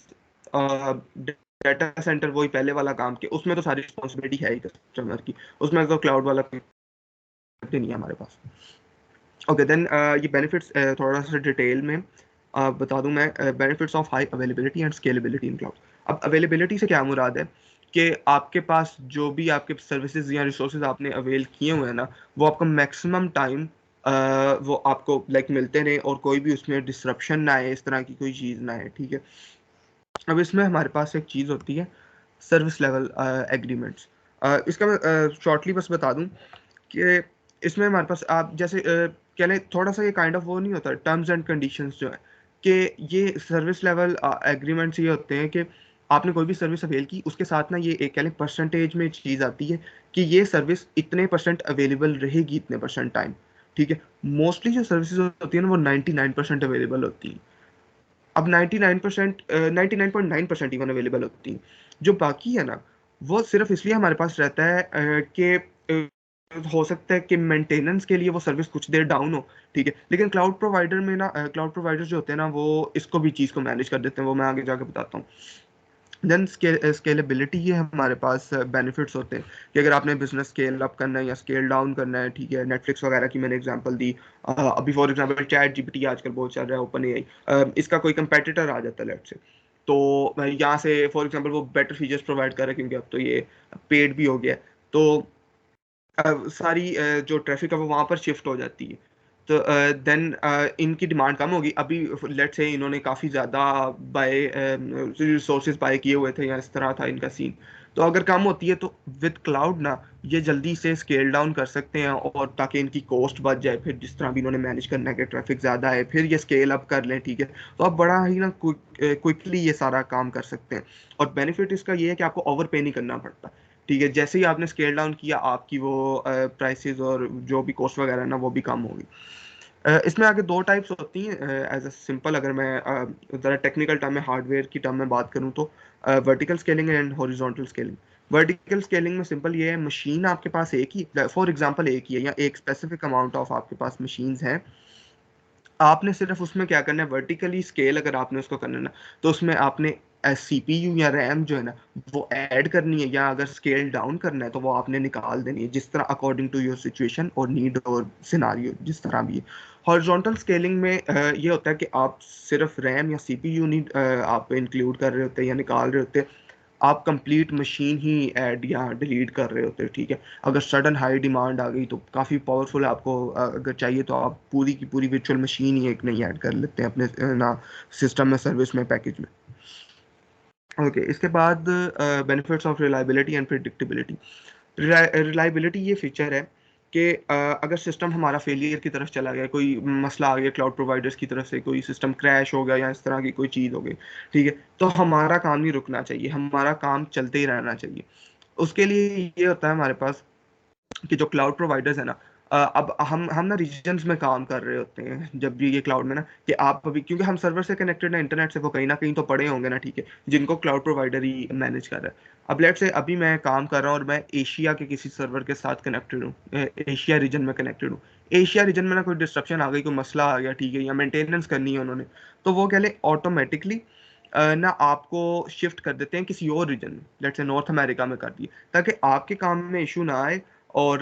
A: डाटा सेंटर, वही पहले वाला काम के, उसमें तो सारी रिस्पॉन्सिबिलिटी है ही कस्टमर की, उसमें तो क्लाउड वाला नहीं है हमारे पास। ओके देन, ये बेनिफिट्स थोड़ा सा डिटेल में बता दूं मैं। Benefits of high availability and scalability in cloud. अब अवेलेबिलिटी से क्या मुराद है कि आपके पास जो भी आपके सर्विसेज या रिसोर्सेज आपने अवेल किए हुए हैं ना, वो आपको मैक्सिमम टाइम वो आपको लाइक मिलते रहे, और कोई भी उसमें डिसरप्शन ना आए, इस तरह की कोई चीज़ ना आए, ठीक है। अब इसमें हमारे पास एक चीज़ होती है, सर्विस लेवल एग्रीमेंट्स। इसका मैं शॉर्टली बस बता दूं कि इसमें हमारे पास आप जैसे कह लें, थोड़ा सा ये काइंड ऑफ वो नहीं होता, टर्म्स एंड कंडीशंस जो है, कि ये सर्विस लेवल एग्रीमेंट्स ये होते हैं कि आपने कोई भी सर्विस अवेल की, उसके साथ ना ये एक कह लें परसेंटेज में चीज़ आती है कि ये सर्विस इतने परसेंट अवेलेबल रहेगी, इतने परसेंट टाइम, ठीक है। मोस्टली जो सर्विसेज होती है ना, वो 99% अवेलेबल होती है। अब 99%, 99.9% इवन अवेलेबल होती हैं। जो बाकी है ना, वो सिर्फ इसलिए हमारे पास रहता है कि हो सकता है कि मेंटेनेंस के लिए वो सर्विस कुछ देर डाउन हो, ठीक है। लेकिन क्लाउड प्रोवाइडर में ना, क्लाउड प्रोवाइडर जो होते हैं ना, वो इसको भी चीज़ को मैनेज कर देते हैं, वो मैं आगे जाके बताता हूँ। देन स्केलेबिलिटी, ये हमारे पास बेनिफिट्स होते हैं कि अगर आपने बिजनेस स्केल अप करना है या स्केल डाउन करना है, ठीक है। नेटफ्लिक्स वगैरह की मैंने एग्जांपल दी। अभी फॉर एग्जांपल चैट जीपीटी आजकल बहुत चल रहा है, ओपन एआई, इसका कोई कंपेटिटर आ जाता है लेट्स से, तो यहाँ से फॉर एग्जांपल वो बेटर फीचर्स प्रोवाइड कर रहा है, क्योंकि अब तो ये पेड भी हो गया है। तो सारी जो ट्रैफिक है वो वहां पर शिफ्ट हो जाती है। तो देन इनकी डिमांड कम होगी। अभी लेट से इन्होंने काफ़ी ज़्यादा बाय रिसोर्सेज बाय किए हुए थे, या इस तरह था इनका सीन। तो अगर कम होती है तो विद क्लाउड ना, ये जल्दी से स्केल डाउन कर सकते हैं, और ताकि इनकी कॉस्ट बच जाए, फिर जिस तरह भी इन्होंने मैनेज करना है कि ट्रैफिक ज़्यादा है, फिर ये स्केल अप कर लें, ठीक है। तो आप बड़ा ही ना क्विकली ये सारा काम कर सकते हैं। और बेनिफिट इसका ये है कि आपको ओवर पे नहीं करना पड़ता, ठीक है। जैसे ही आपने स्केल डाउन किया, आपकी वो प्राइसेस और जो भी कॉस्ट वगैरह है ना, वो भी कम होगी। इसमें आगे दो टाइप्स होती हैं एज अ सिंपल, अगर मैं ज़रा टेक्निकल टर्म में, हार्डवेयर की टर्म में बात करूँ तो vertical scaling and horizontal scaling. Vertical scaling में सिंपल ये है, मशीन आपके पास एक ही, फॉर एग्जांपल एक ही है, या एक स्पेसिफिक अमाउंट ऑफ आपके पास मशीन्स हैं। आपने सिर्फ उसमें क्या करना है, वर्टिकली स्केल अगर आपने उसको करना है ना, तो उसमें आपने सीपीयू या रैम जो है ना, वो ऐड करनी है, या अगर स्केल डाउन करना है तो वो आपने निकाल देनी है, जिस तरह अकॉर्डिंग टू योर सिचुएशन और नीड और सिनारियो, जिस तरह भी है। हॉरिजॉन्टल स्केलिंग में ये होता है कि आप सिर्फ रैम या सीपीयू नहीं आप इंक्लूड कर रहे होते हैं या निकाल रहे होते हैं, आप कंप्लीट मशीन ही ऐड या डिलीट कर रहे होते हो, ठीक है। अगर सडन हाई डिमांड आ गई तो काफ़ी पावरफुल आपको अगर चाहिए तो आप पूरी की पूरी वर्चुअल मशीन ही एक नई ऐड कर लेते हैं अपने ना सिस्टम में, सर्विस में, पैकेज में। ओके, इसके बाद benefits of reliability and predictability. Reliability ये फीचर है कि अगर सिस्टम हमारा फेलियर की तरफ चला गया, कोई मसला आ गया क्लाउड प्रोवाइडर्स की तरफ से, कोई सिस्टम क्रैश हो गया या इस तरह की कोई चीज़ हो गई, ठीक है, तो हमारा काम नहीं रुकना चाहिए, हमारा काम चलते ही रहना चाहिए। उसके लिए ये होता है हमारे पास कि जो क्लाउड प्रोवाइडर्स है ना, अब हम ना रीजन्स में काम कर रहे होते हैं जब भी ये क्लाउड में ना, कि आप अभी क्योंकि हम सर्वर से कनेक्टेड है इंटरनेट से, वो कहीं ना कहीं तो पड़े होंगे ना, ठीक है, जिनको क्लाउड प्रोवाइडर ही मैनेज कर रहा है। अब लेट से अभी मैं काम कर रहा हूँ और मैं एशिया के किसी सर्वर के साथ कनेक्टेड हूँ, एशिया रीजन में कनेक्टेड हूँ। एशिया रीजन में ना कोई डिस्ट्रप्शन आ गई, कोई मसला आ गया, ठीक है, या मेंटेनेंस करनी है उन्होंने, तो वो क्या ले ऑटोमेटिकली ना आपको शिफ्ट कर देते हैं किसी और रीजन में, लेट्स से नॉर्थ अमेरिका में कर दिए, ताकि आपके काम में इशू ना आए और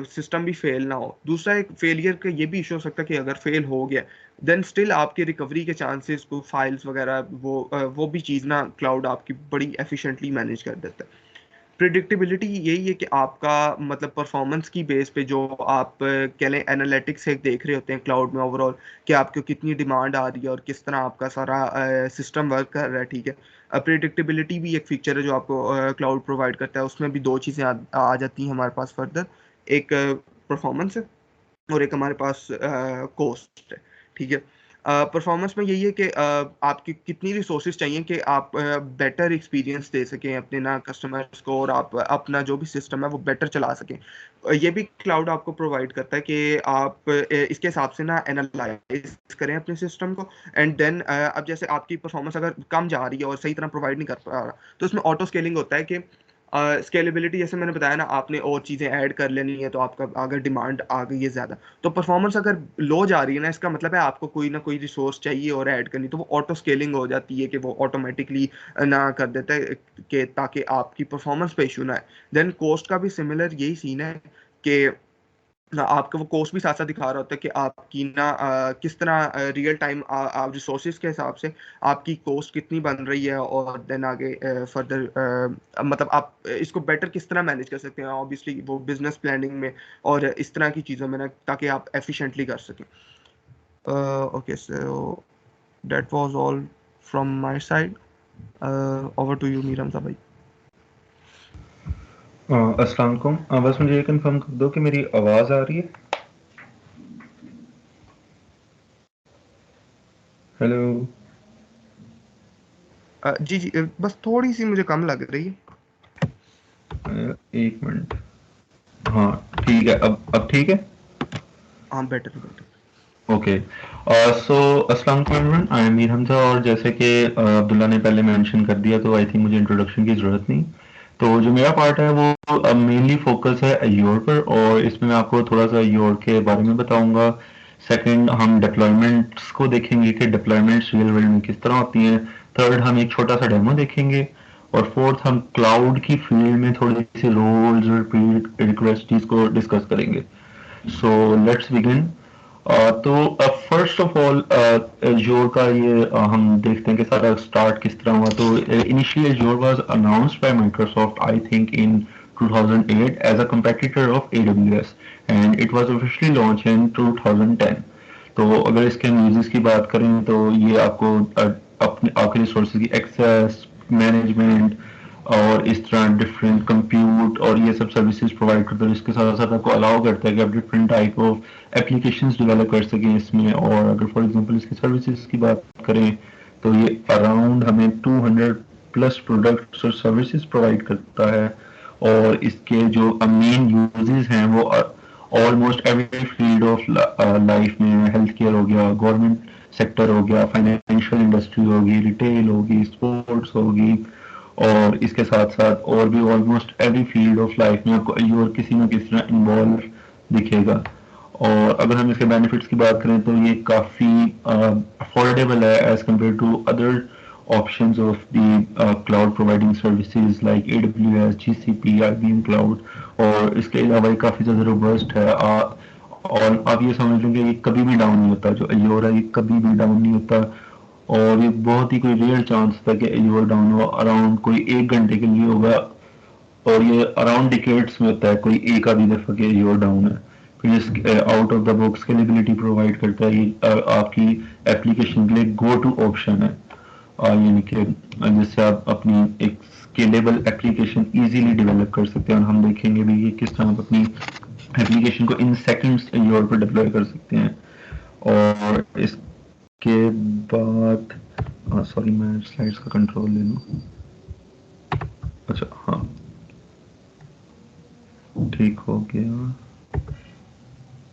A: सिस्टम भी फेल ना हो। दूसरा एक फेलियर का ये भी इशू हो सकता है कि अगर फेल हो गया, देन स्टिल आपकी रिकवरी के चांसेस को, फाइल्स वगैरह, वो भी चीज़ ना क्लाउड आपकी बड़ी एफिशिएंटली मैनेज कर देता है। प्रिडिक्टेबिलिटी यही है कि आपका मतलब परफॉर्मेंस की बेस पे जो आप कह लें एनालिटिक्स एक देख रहे होते हैं क्लाउड में ओवरऑल, कि आपको कितनी डिमांड आ रही है और किस तरह आपका सारा सिस्टम वर्क कर रहा है, ठीक है। प्रिडिक्टेबिलिटी भी एक फीचर है जो आपको क्लाउड प्रोवाइड करता है। उसमें भी दो चीज़ें आ जाती हैं हमारे पास फर्दर, एक परफॉर्मेंस है और एक हमारे पास कॉस्ट है, ठीक है। परफॉर्मेंस में यही है कि आपकी कितनी रिसोर्सेज चाहिए कि आप बेटर एक्सपीरियंस दे सकें अपने ना कस्टमर्स को, और आप अपना जो भी सिस्टम है वो बेटर चला सकें। ये भी क्लाउड आपको प्रोवाइड करता है कि आप इसके हिसाब से ना एनालाइज करें अपने सिस्टम को, एंड देन अब जैसे आपकी परफॉर्मेंस अगर कम जा रही है और सही तरह प्रोवाइड नहीं कर पा रहा, तो उसमें ऑटो स्केलिंग होता है कि स्केलेबिलिटी, जैसे मैंने बताया ना, आपने और चीज़ें ऐड कर लेनी है, तो आपका अगर डिमांड आ गई है ज़्यादा, तो परफॉर्मेंस अगर लो जा रही है ना, इसका मतलब है आपको कोई ना कोई रिसोर्स चाहिए और ऐड करनी, तो वो ऑटो स्केलिंग हो जाती है कि वो ऑटोमेटिकली ना कर देता है कि ताकि आपकी परफॉर्मेंस पे इशू ना है। देन कॉस्ट का भी सिमिलर यही सीन है कि ना आपका वो कोर्स भी साथ साथ दिखा रहा होता है कि आपकी ना किस तरह रियल टाइम आप रिसोर्सेज के हिसाब से आपकी कॉस्ट कितनी बन रही है, और देन आगे फर्दर मतलब आप इसको बेटर किस तरह मैनेज कर सकते हैं, ऑब्वियसली वो बिजनेस प्लानिंग में और इस तरह की चीज़ों में ना, ताकि आप एफिशिएंटली कर सकें। Okay, so that was all from my side. Over to you मीरम साहब भाई।
B: अस्सलाम वालेकुम। बस मुझे ये कंफर्म कर दो कि मेरी आवाज़ आ रही है। हेलो।
A: जी जी, बस थोड़ी सी मुझे कम लग रही है।
B: एक मिनट। हाँ, ठीक है। अब ठीक है।
A: हाँ, बेटर बेटर।
B: ओके। सो अस्सलाम वालेकुम everyone, I am Mir Hamza. और जैसे कि अब्दुल्ला ने पहले मेंशन कर दिया, तो आई थिंक मुझे इंट्रोडक्शन की ज़रूरत नहीं। तो जो मेरा पार्ट है वो मेनली फोकस है अज्योर पर, और इसमें मैं आपको थोड़ा सा अज्योर के बारे में बताऊंगा। सेकंड, हम डिप्लॉयमेंट्स को देखेंगे कि डिप्लॉयमेंट्स रियल वर्ल्ड में किस तरह होती हैं। थर्ड, हम एक छोटा सा डेमो देखेंगे। और फोर्थ, हम क्लाउड की फील्ड में थोड़ी सी रोल्स और रिक्वेस्टीज को डिस्कस करेंगे। So let's begin. तो फर्स्ट ऑफ ऑल एज्योर का ये हम देखते हैं कि सारा स्टार्ट किस तरह हुआ। तो initially azure was announced by Microsoft, I think in 2008 as a competitor of AWS, and it was officially launched in 2010. तो अगर इसके यूजेस की बात करें तो ये आपको अपने आपके रिसोर्सेज की एक्सेस मैनेजमेंट और इस तरह डिफरेंट कंप्यूट और ये सब सर्विसेज प्रोवाइड करता है। इसके साथ साथ आपको अलाउ करता है कि आप different type of applications develop कर सकें इसमें। और अगर फॉर एग्जांपल इसकी सर्विसेज की बात करें तो ये अराउंड हमें 200 प्लस प्रोडक्ट्स और सर्विसेज प्रोवाइड करता है। और इसके जो मेन यूजेस हैं वो almost every field of life में, हेल्थ केयर हो गया, गवर्नमेंट सेक्टर हो गया, फाइनेंशियल इंडस्ट्री होगी, रिटेल होगी, स्पोर्ट्स होगी, और इसके साथ साथ और भी almost every field of life में आपको और किसी न किसी तरह इन्वॉल्व दिखेगा। और अगर हम इसके बेनिफिट्स की बात करें तो ये काफ़ी अफोर्डेबल है as compare to other options of the cloud providing services like AWS, GCP, IBM Cloud। और इसके अलावा ये काफ़ी ज़्यादा रोबस्ट है। और आप ये समझ लो कि ये कभी भी डाउन नहीं होता। जो Azure है ये कभी भी डाउन नहीं होता। और ये बहुत ही कोई रेयर चांस था कि Azure डाउन हो, अराउंड कोई 1 घंटे के लिए होगा। और ये अराउंड डिकेड्स में होता है कोई एक आधी दफा के योर डाउन है। फिर ये out of the box scalability provide करता है। ये आपकी एप्लीकेशन के लिए गो टू ऑप्शन है। यानी कि जिससे आप अपनी एक स्केलेबल एप्लीकेशन इजीली डेवलप कर सकते हैं। और हम देखेंगे भी कि किस तरह आप अपनी एप्लीकेशन को इन सेकंड्स एज्योर पर डिप्लॉय कर सकते हैं। और इसके बाद सॉरी मैं स्लाइड्स का कंट्रोल ले लूँ। अच्छा हाँ ठीक हो गया।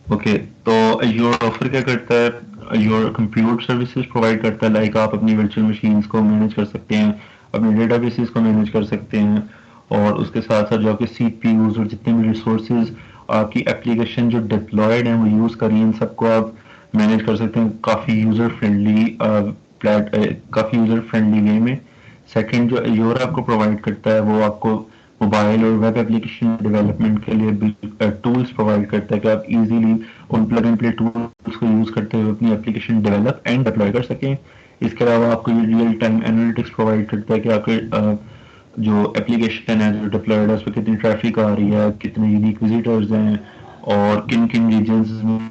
B: ओके तो Azure ऑफर क्या करता है? Azure कंप्यूट सर्विसेज प्रोवाइड करता है, लाइक आप अपनी वर्चुअल मशीन्स को मैनेज कर सकते हैं, अपने डेटाबेसेस को मैनेज कर सकते हैं, और उसके साथ साथ जो आपके सीपीयूज और जितने भी रिसोर्सेज आपकी एप्लीकेशन जो डिप्लॉयड हैं वो यूज कर रही हैं, इन सबको आप मैनेज कर सकते हैं काफी यूजर फ्रेंडली काफी यूजर फ्रेंडली वे में। सेकंड जो Azure आपको प्रोवाइड करता है वो आपको मोबाइल और वेब एप्लीकेशन डेवलपमेंट के लिए टूल्स प्रोवाइड करता है कि आप इजीली उन प्लग एंड प्ले टूल्स को यूज करते हुए अपनी एप्लीकेशन डेवलप एंड डिप्लॉय कर सकें। इसके अलावा आपको ये रियल टाइम एनालिटिक्स प्रोवाइड करता है कि आपके जो एप्लीकेशन है जो डिप्लॉयड है उस पर कितनी ट्रैफिक आ रही है, कितने यूनिक विजिटर्स हैं, और किन किन रीजन्स में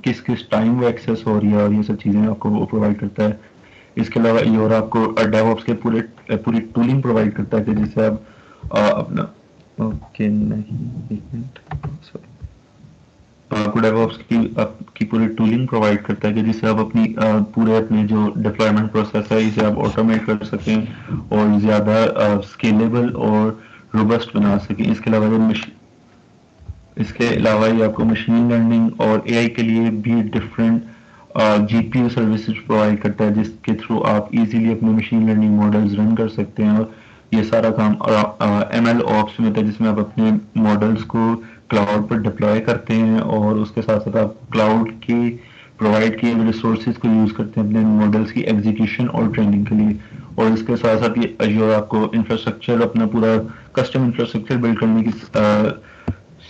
B: किस किस टाइम वो एक्सेस हो रही है, और ये सब चीज़ें आपको वो प्रोवाइड करता है। इसके अलावा और आपको डेवऑप्स के पूरी टूलिंग प्रोवाइड करता है कि जिससे आप अपना ओके नहीं एक मिनट सॉरी आपको डेवऑप्स की पूरी टूलिंग प्रोवाइड करता है कि जिससे आप अपनी पूरे अपने जो डिप्लॉयमेंट प्रोसेस है इसे आप ऑटोमेट कर सकें और ज़्यादा स्केलेबल और रोबस्ट बना सकें। इसके अलावा ये आपको मशीन लर्निंग और एआई के लिए भी डिफरेंट जीपीयू सर्विसेज प्रोवाइड करता है, जिसके थ्रू आप इजीली अपने मशीन लर्निंग मॉडल्स रन कर सकते हैं। और ये सारा काम एमएल ऑप्स में होता है, जिसमें आप अपने मॉडल्स को क्लाउड पर डिप्लॉय करते हैं और उसके साथ साथ आप क्लाउड की प्रोवाइड किए हुए रिसोर्सेज को यूज करते हैं अपने मॉडल्स की एग्जीक्यूशन और ट्रेनिंग के लिए। और इसके साथ साथ ये Azure आपको इंफ्रास्ट्रक्चर अपना पूरा कस्टम इंफ्रास्ट्रक्चर बिल्ड करने की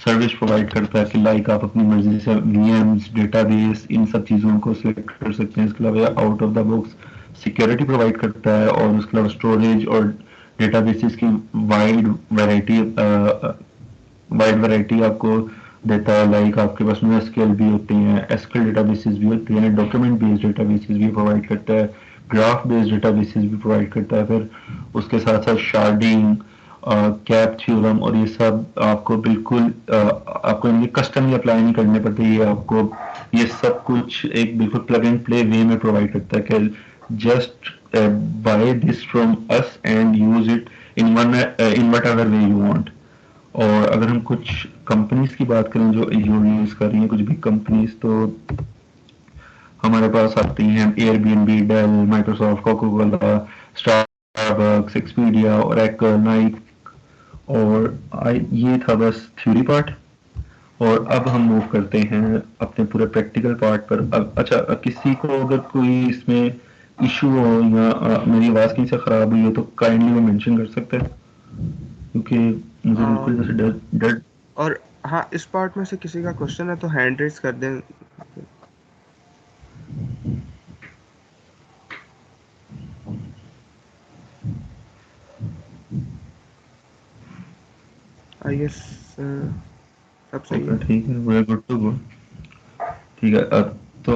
B: सर्विस प्रोवाइड करता है कि लाइक आप अपनी मर्जी से वीएम्स डेटाबेस इन सब चीज़ों को सिलेक्ट कर सकते हैं। इसके अलावा out of the box security provide करता है, और उसके अलावा स्टोरेज और डेटाबेसेस की वाइड वैरायटी आपको देता है। लाइक आपके पास NoSQL भी होते हैं, SQL डेटाबेसेस भी होते हैं, डॉक्यूमेंट बेस्ड डेटाबेसेस भी प्रोवाइड करता है, ग्राफ बेस्ड डेटाबेसेस भी प्रोवाइड करता है। फिर उसके साथ साथ शार्डिंग, कैप थ्योरम और ये सब आपको बिल्कुल आपको इनके कस्टमली अप्लाई नहीं करने पड़ते। ये आपको ये सब कुछ एक बिल्कुल प्लग एंड प्ले वे में प्रोवाइड करता है कि just by this from us and use it in what ever way you want. और अगर हम कुछ कंपनीज की बात करें जो यूज कर रही हैं, कुछ भी कंपनीज, तो हमारे पास आती हैं Airbnb, Dell, Microsoft, Coca Cola, Starbucks, Expedia, Oracle, Nike. और ये था बस थ्योरी पार्ट। और अब हम मूव करते हैं अपने पूरे प्रैक्टिकल पार्ट पर। अब अच्छा किसी को अगर कोई इसमें इशू हो या मेरी आवाज़ कहीं से ख़राब हुई हो तो काइंडली वो मेंशन कर सकते हैं, क्योंकि मुझे बिल्कुल जैसे डर डर
A: और हाँ, इस पार्ट में से किसी का क्वेश्चन है तो हैंड रेज कर दें। आई गेस सब सही
B: ओके
A: है।
B: ठीक है, we are good to go. ठीक है तो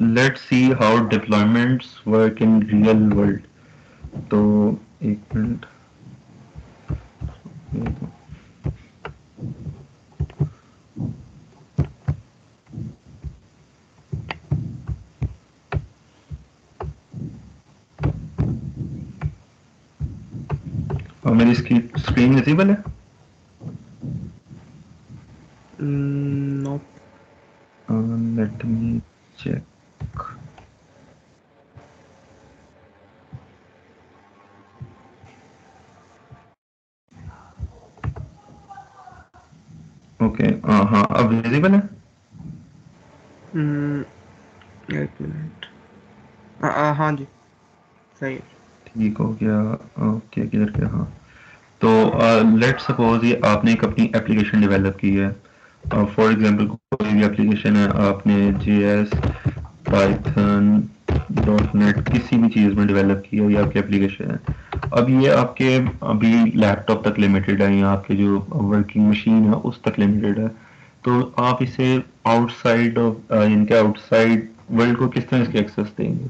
B: let's see how deployments work in real world. तो एक मिनट मेरी स्क्रीन विजिबल है?
A: No.
B: Let me check. Okay हाँ अब विजिबल है।
A: एक मिनट। हाँ जी, सही है।
B: ठीक हो गया। ओके क्लियर किया हाँ। तो लेट सपोज ये आपने एक अपनी एप्लीकेशन डेवलप की है। फॉर एग्जांपल कोई भी एप्लीकेशन है, आपने JS, पाइथन, .NET किसी भी चीज़ में डेवलप की है, ये आपकी एप्लीकेशन है। अब ये आपके अभी लैपटॉप तक लिमिटेड है, या आपके जो वर्किंग मशीन है उस तक लिमिटेड है। तो आप इसे आउटसाइड ऑफ इनके आउटसाइड वर्ल्ड को किस तरह इसके एक्सेस देंगे?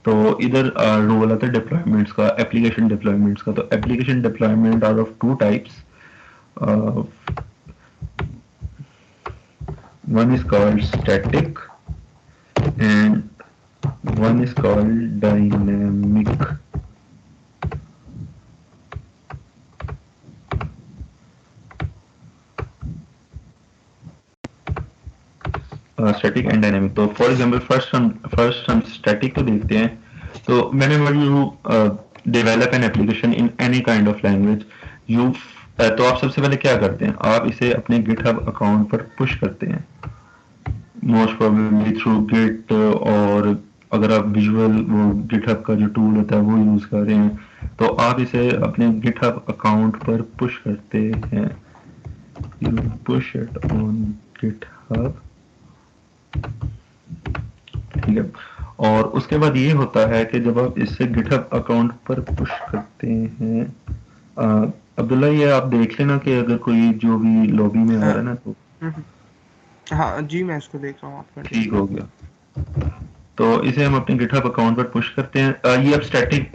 B: तो इधर रोल आता है डिप्लॉयमेंट्स का, एप्लीकेशन डिप्लॉयमेंट्स का। तो application deployment are of two types. One is called static and one is called dynamic. Static and dynamic. तो फॉर एग्जांपल फर्स्ट हम स्टैटिक को देखते हैं। तो whenever you develop an application in any kind of language you तो आप सबसे पहले क्या करते हैं, आप इसे अपने गिटहब अकाउंट पर पुश करते हैं, मोस्ट प्रोबेबली थ्रू गिट, और अगर आप विजुअल वो गिटहब का जो टूल होता है वो यूज कर रहे हैं तो आप इसे अपने गिटहब अकाउंट पर पुश करते हैं। You push it on GitHub, ठीक है। और उसके बाद ये होता है कि जब आप इससे गिटहब अकाउंट पर पुश करते हैं, अब्दुल्ला ये आप देख लेना कि अगर कोई जो भी लॉबी में आ रहा है ना तो
A: हाँ जी, मैं इसको देख रहा हूँ, आप
B: ठीक हो गया। तो इसे हम अपने गिटहब अकाउंट पर पुश करते हैं। ये अब स्टैटिक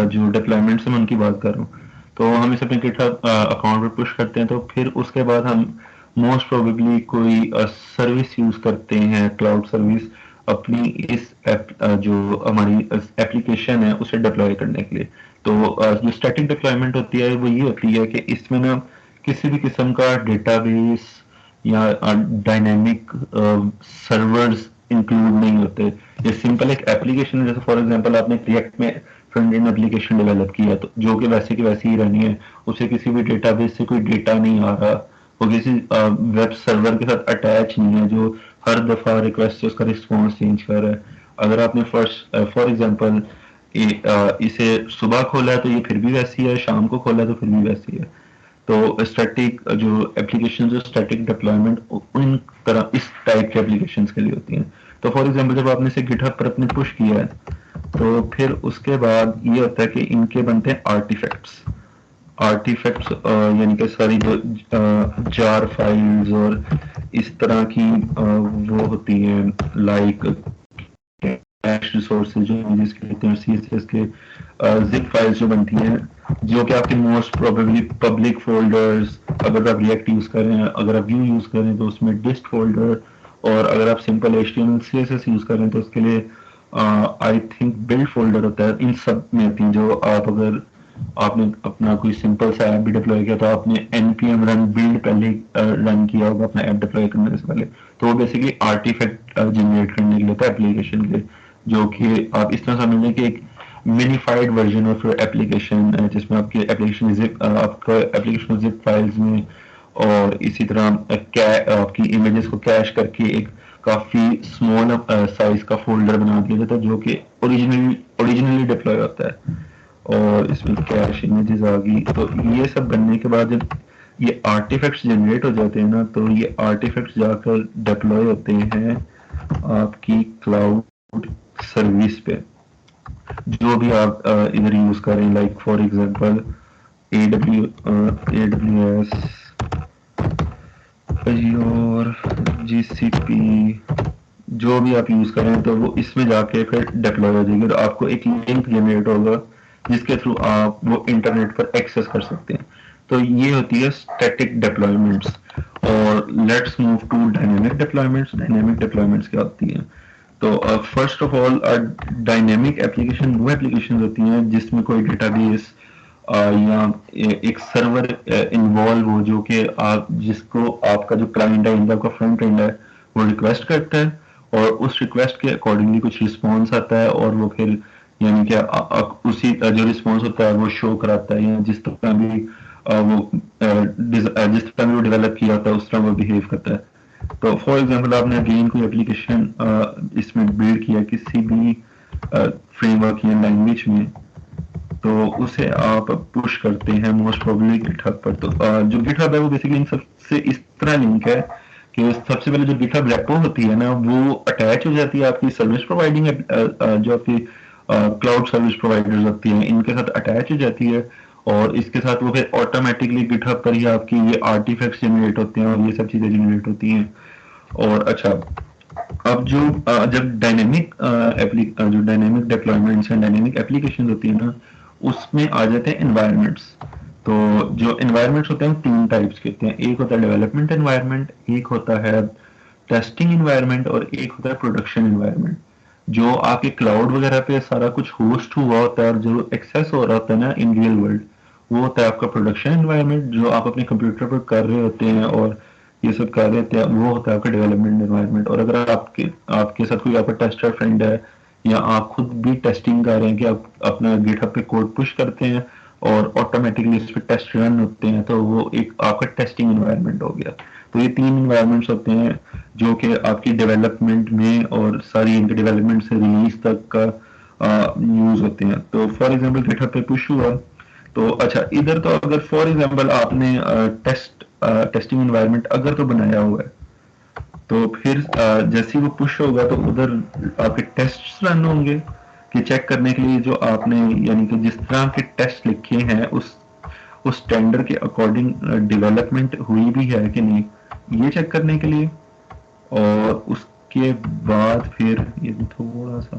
B: जो डिप्लॉयमेंट्स मैं उनकी बात कर रहा हूँ। तो हम इसे अपने गिटहब अकाउंट पर पुश करते हैं, तो फिर उसके बाद हम मोस्ट प्रोबेबली कोई सर्विस यूज करते हैं, क्लाउड सर्विस, अपनी इस जो हमारी एप्लीकेशन है उसे डिप्लॉय करने के लिए। तो जो स्टैटिक डिप्लॉयमेंट होती है वो ये होती है कि इसमें ना किसी भी किस्म का डेटाबेस या डायनेमिक सर्वर्स इंक्लूड नहीं होते। ये सिंपल एक एप्लीकेशन है, जैसे फॉर एग्जांपल आपने रिएक्ट में फ्रंट एंड एप्लीकेशन डेवलप किया तो जो कि वैसे की वैसी ही रहनी है, उसे किसी भी डेटाबेस से कोई डेटा नहीं आ रहा, वो किसी वेब सर्वर के साथ अटैच नहीं है जो हर दफा रिक्वेस्ट से उसका रिस्पॉन्स चेंज कर रहा है। अगर आपने फर्स्ट फॉर एग्जांपल इसे सुबह खोला है तो ये फिर भी वैसी है, शाम को खोला है तो फिर भी वैसी है। तो स्टैटिक जो एप्लीकेशन जो स्टैटिक डिप्लॉयमेंट इन तरह इस टाइप के एप्लीकेशन के लिए होती हैं। तो फॉर एग्जांपल जब आपने इसे गिटहब पर अपने पुश किया है तो फिर उसके बाद ये होता है कि इनके बनते हैं आर्टिफैक्ट्स। आर्टिफैक्ट्स यानी कि सारी जो जार फाइल्स और इस तरह की वो होती हैं, लाइक कैश रिसोर्सेज जो इमेजेस के होते हैं, सीएसएस के जिप फाइल्स जो बनती हैं, जो कि आपके मोस्ट प्रोबेबली पब्लिक फोल्डर्स, अगर आप रिएक्ट यूज कर रहे हैं, अगर आप व्यू यूज कर रहे हैं तो उसमें डिस्ट फोल्डर, और अगर आप सिंपल एचटीएमएल सीएसएस यूज कर रहे हैं तो उसके लिए आई थिंक बिल्ड फोल्डर होता है। इन सब में होती है जो आप अगर आपने अपना कोई सिंपल सा ऐप भी डिप्लॉय किया तो आपने npm रन बिल्ड पहले रन किया होगा अपना ऐप डिप्लॉय करने से पहले, तो वो बेसिकली आर्टिफैक्ट जनरेट करने के लिए होता है एप्लीकेशन के, जो कि आप इस तरह समझ लें कि एक मिनिफाइड वर्जन ऑफ एप्लीकेशन है जिसमें आपकी एप्लीकेशन जिप आपका एप्लीकेशन जिप फाइल्स में, और इसी तरह आपकी इमेजेस को कैश करके एक काफी स्मॉल साइज का फोल्डर बना दिया जाता है जो कि ओरिजिनली डिप्लॉय होता है। और इसमें कैश इमेजेस आ गई। तो ये सब बनने के बाद जब ये आर्टिफैक्ट्स जनरेट हो जाते हैं ना, तो ये आर्टिफैक्ट्स जाकर डिप्लॉय होते हैं आपकी क्लाउड सर्विस पे, जो भी आप इधर यूज करें, like for example AWS, Azure, GCP, जो भी आप यूज करें तो वो इसमें जाके फिर डिप्लॉय हो जाएगी और आपको एक लिंक जनरेट होगा जिसके थ्रू आप वो इंटरनेट पर एक्सेस कर सकते हैं। तो ये होती है स्टैटिक डिप्लॉयमेंट्स। और let's move to dynamic deployments. Dynamic deployments क्या होती हैं? तो first of all dynamic application वो एप्लीकेशन होती हैं जिसमें कोई डेटाबेस या एक सर्वर इन्वॉल्व हो, जो कि आप जिसको आपका जो क्लाइंट है, आपका फ्रंट एंड है, वो रिक्वेस्ट करता है और उस रिक्वेस्ट के अकॉर्डिंगली कुछ रिस्पॉन्स आता है और वो फिर यानी कि उसी जो रिस्पॉन्स होता है वो शो कराता है, या जिस तरह भी जिस तरह भी वो डेवलप किया होता है उस तरह वो बिहेव करता है। तो फॉर एग्जांपल आपने अगेन कोई एप्लीकेशन इसमें बिल्ड किया किसी भी फ्रेमवर्क या लैंग्वेज में, तो उसे आप पुश करते हैं मोस्ट प्रोबेबली गिटहब पर। तो जो गिटहब है वो बेसिकली इन सबसे इस तरह लिंक है कि सबसे पहले जो गिटहब रेपो होती है ना वो अटैच हो जाती है आपकी सर्विस प्रोवाइडिंग जो आपकी क्लाउड सर्विस प्रोवाइडर्स होती हैं इनके साथ अटैच हो जाती है, और इसके साथ वो फिर ऑटोमेटिकली गिटहब पर ही आपकी ये आर्टिफैक्ट्स जनरेट होते हैं और ये सब चीजें जनरेट होती हैं। और अच्छा, अब जो जब जो dynamic deployments and dynamic application होती है ना, उसमें आ जाते हैं एनवायरनमेंट्स। तो जो एनवायरनमेंट्स होते हैं वो 3 टाइप्स के होते हैं। एक होता है डेवलपमेंट एनवायरनमेंट, एक होता है टेस्टिंग एनवायरनमेंट और एक होता है प्रोडक्शन एनवायरनमेंट। जो आपके क्लाउड वगैरह पे सारा कुछ होस्ट हुआ होता है और जो एक्सेस हो रहा होता है ना इन रियल वर्ल्ड, वो होता है आपका प्रोडक्शन एनवायरनमेंट। जो आप अपने कंप्यूटर पर कर रहे होते हैं और ये सब कर रहे होते हैं, वो होता है आपका डेवलपमेंट एनवायरनमेंट। और अगर आपके आपके साथ कोई आपका टेस्टर फ्रेंड है या आप खुद भी टेस्टिंग कर रहे हैं कि आप अपना गिटहब पे कोड पुश करते हैं और ऑटोमेटिकली इस पे टेस्ट रन होते हैं, तो वो एक आपका टेस्टिंग एनवायरनमेंट हो गया। तो ये 3 एनवायरनमेंट्स होते हैं जो कि आपकी डेवलपमेंट में और सारी इनके डेवलपमेंट से रिलीज तक का यूज होते हैं। तो फॉर एग्जांपल गिटहब पे पुश हुआ, तो अच्छा इधर तो अगर फॉर एग्जांपल आपने टेस्टिंग एनवायरनमेंट अगर तो बनाया हुआ है, तो फिर जैसे ही वो पुश होगा तो उधर आपके टेस्ट रन होंगे कि चेक करने के लिए जो आपने यानी कि जिस तरह के टेस्ट लिखे हैं उस स्टैंडर्ड के अकॉर्डिंग डेवलपमेंट हुई भी है कि नहीं, ये चेक करने के लिए। और उसके बाद फिर ये थोड़ा सा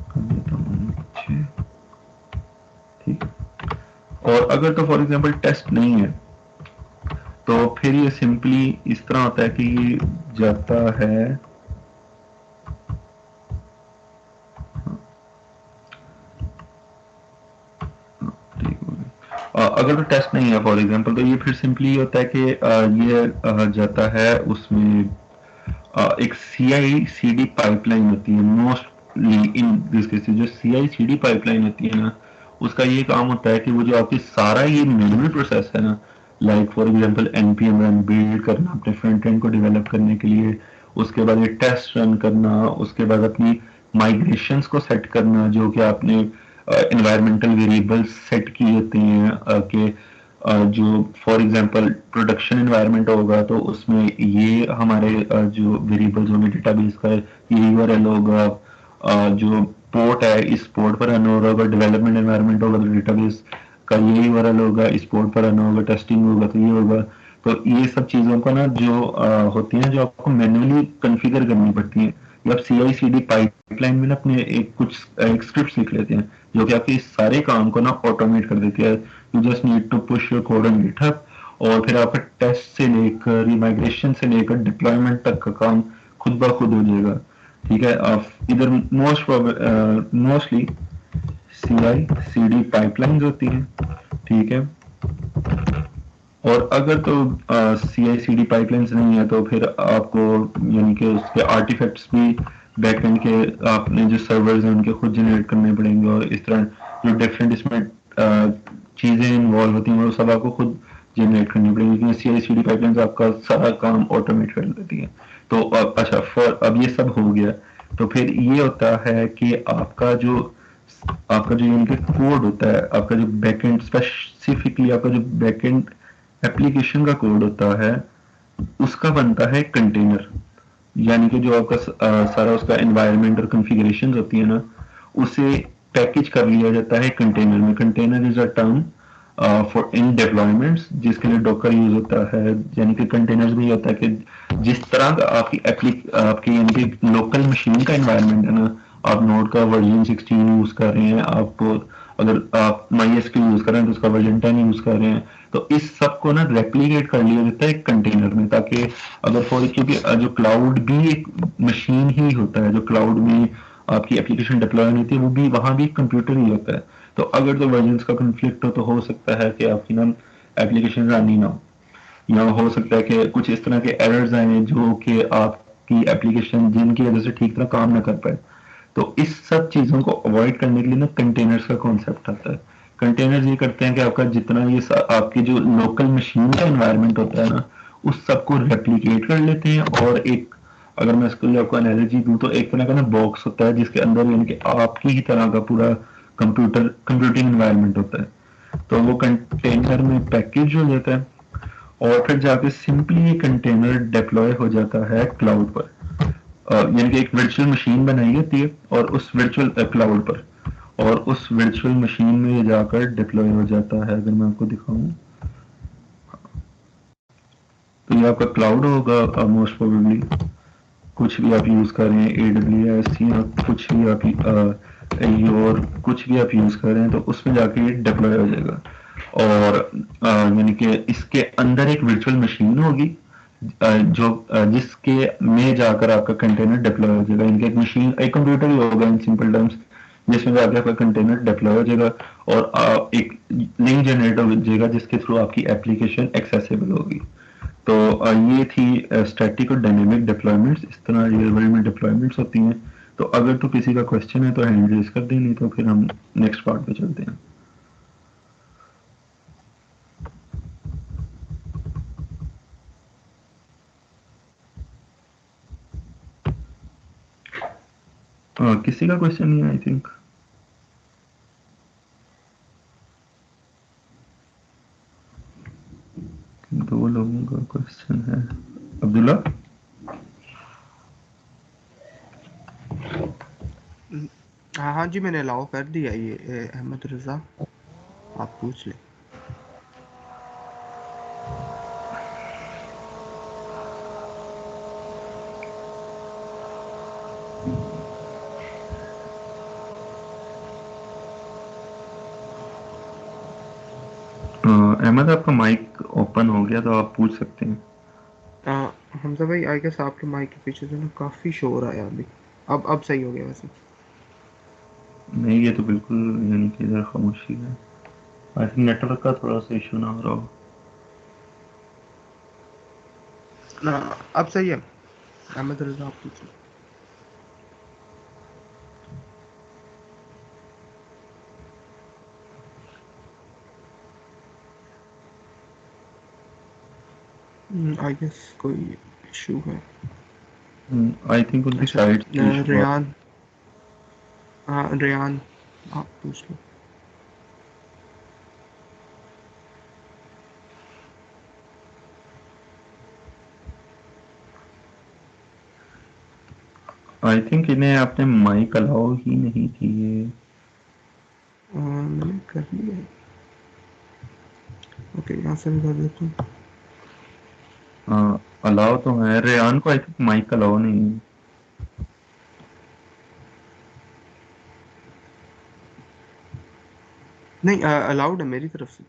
B: कर देता हूँ नीचे, ठीक है। और अगर तो फॉर एग्जांपल टेस्ट नहीं है, तो फिर ये सिंपली इस तरह होता है कि ये जाता है, अगर तो टेस्ट नहीं है फॉर एग्जांपल, तो ये फिर सिंपली होता है कि ये जाता है उसमें एक CI/CD पाइपलाइन होती है मोस्टली इन दिस केसेस। जो CI/CD पाइपलाइन होती है ना, उसका ये काम होता है कि वो जो आपकी सारा ये मैनुअल प्रोसेस है ना, like for example npm run build करना अपने फ्रंट एंड को डेवलप करने के लिए, उसके बाद ये टेस्ट रन करना, उसके बाद अपनी माइग्रेशंस को सेट करना जो कि आपने एनवायरमेंटल वेरिएबल्स सेट किए होते हैं कि जो फॉर एग्जांपल प्रोडक्शन एनवायरनमेंट होगा तो उसमें ये हमारे जो वेरिएबल्स होंगे डेटाबेस का, ये यूआरएल होगा, जो पोर्ट है इस पोर्ट पर रन होगा। अगर डेवलपमेंट एनवायरनमेंट होगा तो डेटाबेस का ये यूआरएल होगा, इस पोर्ट पर रन होगा। टेस्टिंग होगा तो ये होगा। तो ये सब चीजों को ना जो होती हैं, जो आपको मैन्युअली कॉन्फ़िगर करनी पड़ती हैं, ये आप CI/CD पाइपलाइन में ना अपने एक स्क्रिप्ट लिख लेते हैं जो कि आपके इस सारे काम को ना ऑटोमेट कर देती है। You just need to push your code on GitHub और फिर आपका टेस्ट से लेकर माइग्रेशन से लेकर डिप्लॉयमेंट तक का काम खुद ब खुद हो जाएगा। ठीक है, आप इधर मोस्टली CI/CD पाइपलाइंस होती हैं। ठीक है, और अगर तो CI/CD पाइपलाइंस नहीं है तो फिर आपको यानी कि उसके आर्टिफैक्ट्स भी बैकएंड के आपने जो सर्वर्स हैं उनके खुद जनरेट करने पड़ेंगे। और इस तरह जो डिफरेंट इसमें चीजें इन्वॉल्व होती हैं वो सब आपको खुद जनरेट करनी पड़ेंगी, क्योंकि CI/CD पाइपलाइंस आपका सारा काम ऑटोमेट कर देती है। तो अच्छा अब ये सब हो गया, तो फिर ये होता है कि आपका जो इनके कोड होता है, आपका जो बैकएंड स्पेसिफिकली आपका जो बैकएंड एप्लीकेशन का कोड होता है, उसका बनता है कंटेनर। यानी कि जो आपका सारा उसका एनवायरनमेंट और कॉन्फ़िगरेशंस होती है ना, उसे पैकेज कर लिया जाता है कंटेनर में। Container is a term for in deployments जिसके लिए डॉकर यूज होता है। यानी कि कंटेनर्स में ये होता है कि जिस तरह का आपकी यानी कि लोकल मशीन का एनवायरनमेंट है ना, आप नोड का वर्जन 16 यूज कर रहे हैं, आप अगर आप MySQL यूज कर रहे हैं तो उसका वर्जन 10 यूज कर रहे हैं, तो इस सब को ना रेप्लिकेट कर लिया जाता है एक कंटेनर में, ताकि अगर क्योंकि जो क्लाउड भी एक मशीन ही होता है, जो क्लाउड में आपकी एप्लीकेशन डिप्लॉय होती है वो भी वहां भी कंप्यूटर ही होता है। तो अगर तो वर्जन का कंफ्लिक्ट हो सकता है कि आपकी ना एप्लीकेशन रन ही ना हो, या हो सकता है कि कुछ इस तरह के एरर्स आए जो कि आपकी एप्लीकेशन जिनकी वजह से ठीक तरह काम ना कर पाए। तो इस सब चीजों को अवॉइड करने के लिए ना कंटेनर्स का कॉन्सेप्ट आता है। कंटेनर्स ये करते हैं कि आपका जितना ये आपकी जो लोकल मशीन का एनवायरनमेंट होता है ना, उस सब को रेप्लिकेट कर लेते हैं। और एक अगर मैं इसके लिए आपको एनालॉजी दूं तो एक तरह का ना बॉक्स होता है जिसके अंदर यानी कि आपकी ही तरह का पूरा कंप्यूटिंग एनवायरनमेंट होता है। तो वो कंटेनर में पैकेज हो जाता है और फिर जाके सिंपली ये कंटेनर डिप्लॉय हो जाता है क्लाउड पर। यानी कि एक वर्चुअल मशीन बनाई जाती है और उस वर्चुअल क्लाउड पर, और उस वर्चुअल मशीन में ये जाकर डिप्लॉय हो जाता है। अगर मैं आपको दिखाऊं तो ये आपका क्लाउड होगा मोस्ट प्रोबेबली, कुछ भी आप यूज कर रहे हैं AWS या कुछ भी आप और कुछ भी आप यूज कर रहे हैं तो उसमें जाके ये डिप्लॉय हो जाएगा। और यानी कि इसके अंदर एक वर्चुअल मशीन होगी जिसके में जाकर आपका कंटेनर डिप्लॉय हो जाएगा। इनका एक मशीन, एक कंप्यूटर ही होगा इन सिंपल टर्म्स, जिसमें जाके आपका कंटेनर डिप्लॉय हो जाएगा और एक लिंक जनरेट हो जाएगा जिसके थ्रू आपकी एप्लीकेशन एक्सेसिबल होगी। तो ये थी स्टैटिक और डायनेमिक डिप्लॉयमेंट्स, इस तरह रियल वर्ल्ड में डिप्लॉयमेंट्स होती हैं। तो अगर तो किसी का क्वेश्चन है तो हैंड रेज कर दें, नहीं तो फिर हम नेक्स्ट पार्ट पे चलते हैं। किसी का क्वेश्चन नहीं है आई थिंक। दो लोगों का क्वेश्चन है। अब्दुल्ला,
A: हाँ हाँ जी, मैंने अलाउ कर दिया ये अहमद रज़ा, आप पूछ लें।
B: अहमद आपका माइक ओपन हो गया तो आप पूछ सकते हैं।
A: हमजा भाई, आई गेस आपके माइक के पीछे से ना काफ़ी शोर आया अभी। अब सही हो गया वैसे।
B: नहीं, ये तो बिल्कुल यानी कि इधर खामोशी है। आई थिंक नेटवर्क का थोड़ा सा इशू ना हो रहा हो।
A: अब सही है। अहमद रज़ा, आप पूछ लें। आई गेस कोई इशू है।
B: आई थिंक उनकी
A: अच्छा,
B: साइड से इशू आ।
A: रेयान। हाँ रेयान, आप पूछ लो।
B: आई थिंक इन्हें आपने माइक अलाउ ही नहीं किए।
A: मैंने कर लिया है। ओके, यहाँ से भी कर देता हूँ।
B: अलाउ तो है, रेयान को आई थिंक माइक अलाउ नहीं है।
A: नहीं, अलाउड है मेरी तरफ से।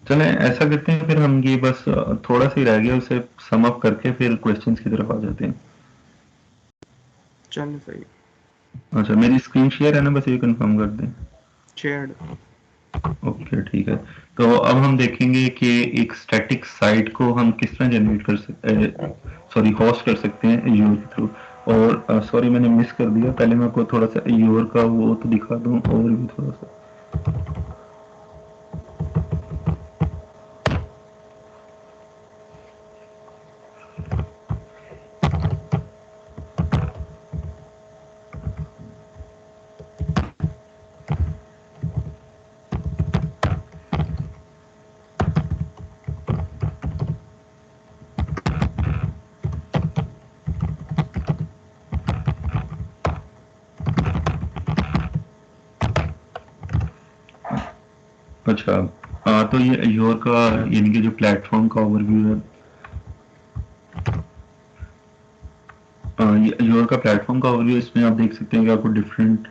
B: चलें ऐसा करते हैं फिर, हम ये बस थोड़ा सा ही रह गया उसे सम अप करके फिर क्वेश्चंस की तरफ आ जाते हैं।
A: चल सही।
B: अच्छा, मेरी स्क्रीन शेयर है ना, बस ये कंफर्म कर दें।
A: शेयर्ड।
B: ओके ठीक है। तो अब हम देखेंगे कि एक स्टैटिक साइट को हम किस तरह जनरेट कर सकते, सॉरी होस्ट कर सकते हैं एज्योर के थ्रू। और सॉरी मैंने मिस कर दिया, पहले मैं आपको थोड़ा सा एज्योर का वो तो दिखा दूं और भी थोड़ा सा। अच्छा, तो ये एज्योर का यानी कि जो प्लेटफॉर्म का ओवरव्यू है, ये एज्योर का प्लेटफॉर्म का ओवरव्यू, इसमें आप देख सकते हैं कि आपको डिफरेंट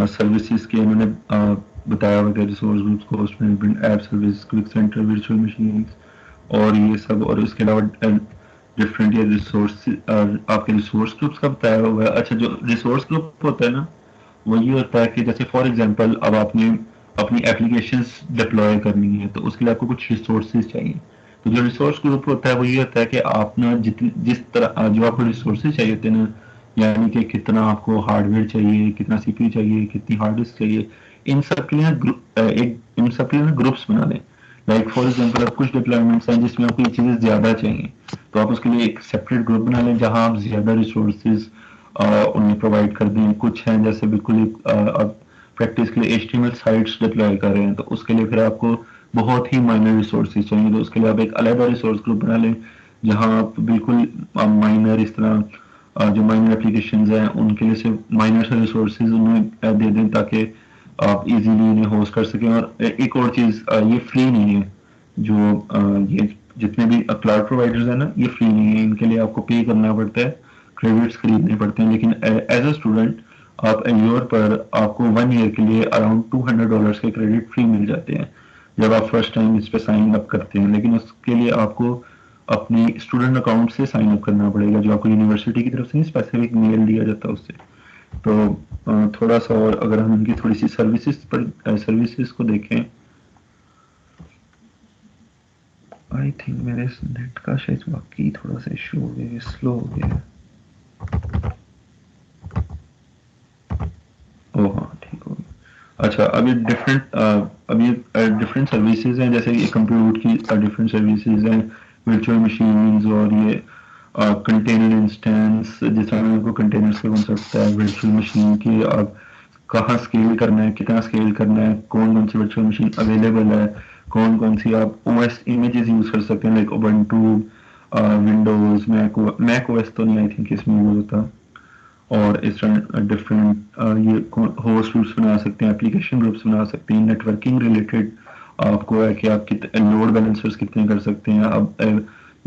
B: सर्विसेज के उन्होंने बताया हुआ है, resource groups, host management, app service, quick centre, virtual machines और ये सब। और इसके अलावा डिफरेंट ये रिसोर्स, आपके रिसोर्स ग्रुप्स का बताया हुआ है। अच्छा, जो रिसोर्स ग्रुप होता है ना, वो ये होता है कि जैसे फॉर एग्जांपल अब आपने अपनी एप्लीकेशंस डिप्लॉय करनी है तो उसके लिए आपको कुछ रिसोर्सेज चाहिए। तो जो रिसोर्स ग्रुप होता है वो ये होता है कि आप ना जिस तरह जो आपको रिसोर्सेज चाहिए होते हैं ना, यानी कि कितना आपको हार्डवेयर चाहिए, कितना सीपीयू चाहिए, कितनी हार्ड डिस्क चाहिए, इन सब के लिए इन सब के लिए ग्रुप्स बना लें। लाइक फॉर एग्जांपल अब कुछ डिप्लॉयमेंट्स हैं जिसमें आपको ये चीज़ें ज़्यादा चाहिए, तो आप उसके लिए एक सेपरेट ग्रुप बना लें जहां आप ज़्यादा रिसोर्सेज उन्हें प्रोवाइड कर दें। कुछ हैं जैसे बिल्कुल अब प्रैक्टिस के लिए HTML साइट्स डिप्लॉय कर रहे हैं तो उसके लिए फिर आपको बहुत ही माइनर रिसोर्सेज चाहिए, तो उसके लिए आप एक अलग रिसोर्स ग्रुप बना लें जहां आप बिल्कुल माइनर इस तरह जो माइनर एप्लीकेशंस हैं उनके लिए सिर्फ माइनर से रिसोर्सेज उन्हें दे दें ताकि आप इजीली इन्हें होस्ट कर सकें। और एक और चीज़, ये फ्री नहीं है। जो ये जितने भी क्लाउड प्रोवाइडर्स हैं ना, ये फ्री नहीं है, इनके लिए आपको पे करना पड़ता है, क्रेडिट्स खरीदने पड़ते हैं। लेकिन एज अ स्टूडेंट आप एज्योर पर आपको 1 ईयर के लिए अराउंड $200 के क्रेडिट फ्री मिल जाते हैं जब आप फर्स्ट टाइम इस पे साइन अप करते हैं, लेकिन उसके लिए आपको अपनी स्टूडेंट अकाउंट से साइन अप करना पड़ेगा, जो आपको यूनिवर्सिटी की तरफ से स्पेसिफिक मेल दिया जाता है उससे। तो थोड़ा सा और अगर हम इनकी थोड़ी सी सर्विसेज को देखें, आई थिंक मेरे नेट का शायद बाकी थोड़ा सा इशू हो गया, स्लो हो गया। ओ हाँ, ठीक हो गया। अच्छा, अभी डिफरेंट सर्विसेज हैं, जैसे ये कंप्यूटर की डिफरेंट सर्विसेज हैं, वर्चुअल मशीन्स, और ये कंटेनर इंस्टेंस, जिस तरह आपको कंटेनर्स का कॉन्सेप्ट है, वर्चुअल मशीन की आप कहाँ स्केल करना है, कितना स्केल करना है, कौन कौन सी वर्चुअल मशीन अवेलेबल है, कौन कौन सी आप ओएस इमेजेस यूज कर सकते हैं, like Ubuntu, Windows, Mac OS तो नहीं आई थिंक इसमें यूज होता। और इस तरह डिफरेंट ये होस्ट ग्रुप्स बना सकते हैं, एप्लीकेशन ग्रुप्स बना सकते हैं, नेटवर्किंग रिलेटेड आपको है कि आप कितने लोड बैलेंसर्स कितने कर सकते हैं, अब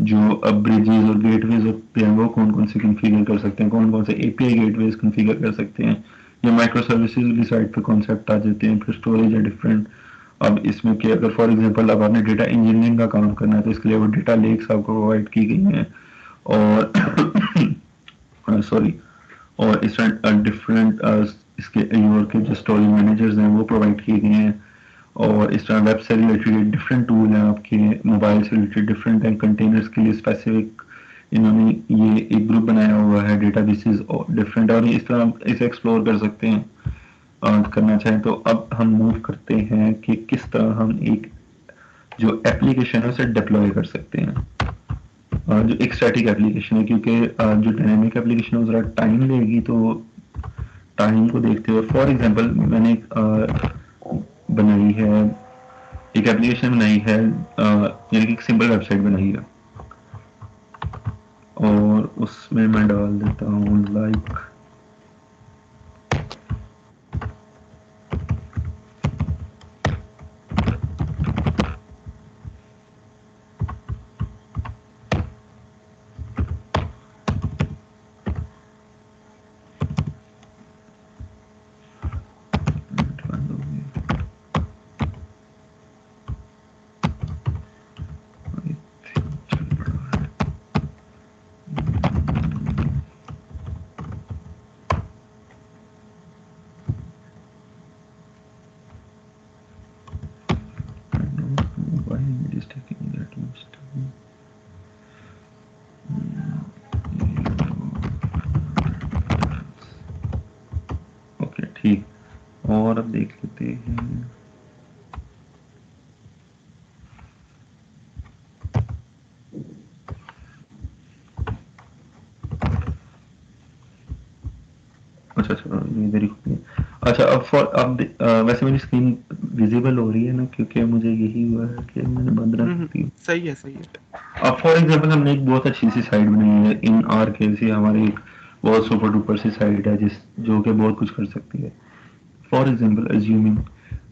B: जो अब ब्रिजेस और गेटवेज होते हैं वो कौन कौन से कन्फिगर कर सकते हैं, कौन कौन से एपीआई गेटवेज कन्फिगर कर सकते हैं, या माइक्रो सर्विसेज वाली साइड पे कॉन्सेप्ट आ जाते हैं, फिर स्टोरेज है डिफरेंट। अब इसमें क्या, अगर फॉर एग्जांपल अब आपने डेटा इंजीनियरिंग का काम करना है तो इसके लिए वो डेटा लेक्स आपको प्रोवाइड की गई हैं, और सॉरी और इस तरह डिफरेंट इसके एज्योर के जो स्टोरेज मैनेजर्स हैं वो प्रोवाइड किए गए हैं, और इस तरह वेब से रिलेटेड डिफरेंट टूल हैं, आपके मोबाइल से रिलेटेड डिफरेंट हैं, कंटेनर्स के लिए स्पेसिफिक इन्होंने ये एक ग्रुप बनाया हुआ है, डेटाबेसेस और डिफरेंट, और इस तरह आप इसे एक्सप्लोर कर सकते हैं करना चाहें तो। अब हम मूव करते हैं कि किस तरह हम एक जो एप्लीकेशन है उसे डिप्लॉय कर सकते हैं, जो एक स्टैटिक एप्लीकेशन है, क्योंकि जो डायनेमिक एप्लीकेशन है वो जरा टाइम लेगी, तो टाइम को देखते हुए फॉर एग्जांपल मैंने एक बनाई है, एक एप्लीकेशन बनाई है, यानी कि एक सिंपल वेबसाइट बनाई है, और उसमें मैं डाल देता हूँ लाइक ओके ठीक, और अब देख लेते हैं। अच्छा अच्छा, ये मेरी खुद नहीं। अच्छा, अब वैसे मेरी स्क्रीन विजिबल हो रही है ना, क्योंकि मुझे यही हुआ है कि मैंने बंद रख दी।
A: सही है सही है।
B: अब फॉर एग्जांपल हमने एक बहुत अच्छी सी साइट बनाई है, इन आर केस ये हमारी एक बहुत सुपर डुपर सी साइट है जो कि बहुत कुछ कर सकती है, फॉर एग्जांपल एज्यूमिंग,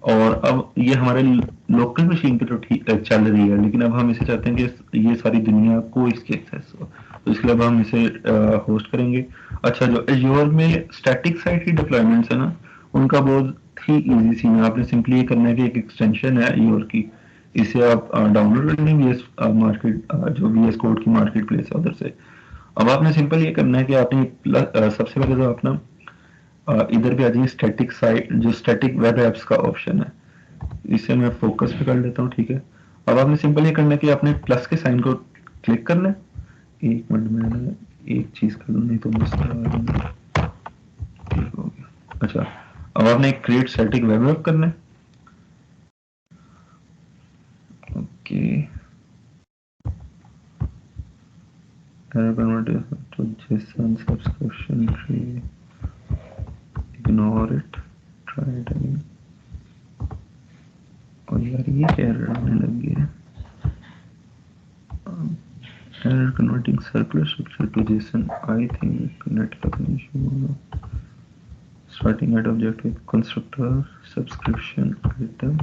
B: और अब ये हमारे लोकल मशीन पे तो ठीक चल रही है, लेकिन अब हम इसे चाहते हैं कि ये सारी दुनिया को इसकी एक्सेस हो, तो इसके लिए अब हम इसे होस्ट करेंगे। अच्छा, जो एज्योर में स्टैटिक साइट की डिप्लॉयमेंट्स है ना, उनका बहुत ही इजी सीन है, आपने सिंपली ये करना है कि एक एक्सटेंशन है एज्योर की, इसे आप डाउनलोड कर लें वीएस मार्केट, जो वीएस कोड की मार्केट प्लेस है उधर से। अब आपने सिंपल ये करना है कि आपने सबसे पहले तो अपना इधर भी आ जाइए, स्टैटिक साइट जो स्टैटिक वेब एप्स का ऑप्शन है, इसे मैं फोकस पे कर लेता हूँ, ठीक है। अब आपने सिंपल ये करना है कि आपने प्लस के साइन को क्लिक करना है। एक मिनट में एक चीज कर लूँ, नहीं तो ठीक हो गया। अच्छा, अब आपने क्रिएट स्टैटिक वेब ऐप करना है। Okay, to JSON subscription tree, ignore it, try it again। और यार ये क्या एरर आने लग गया है, error converting circular structure to JSON, I think network issue होगा। Starting at object with constructor subscription item,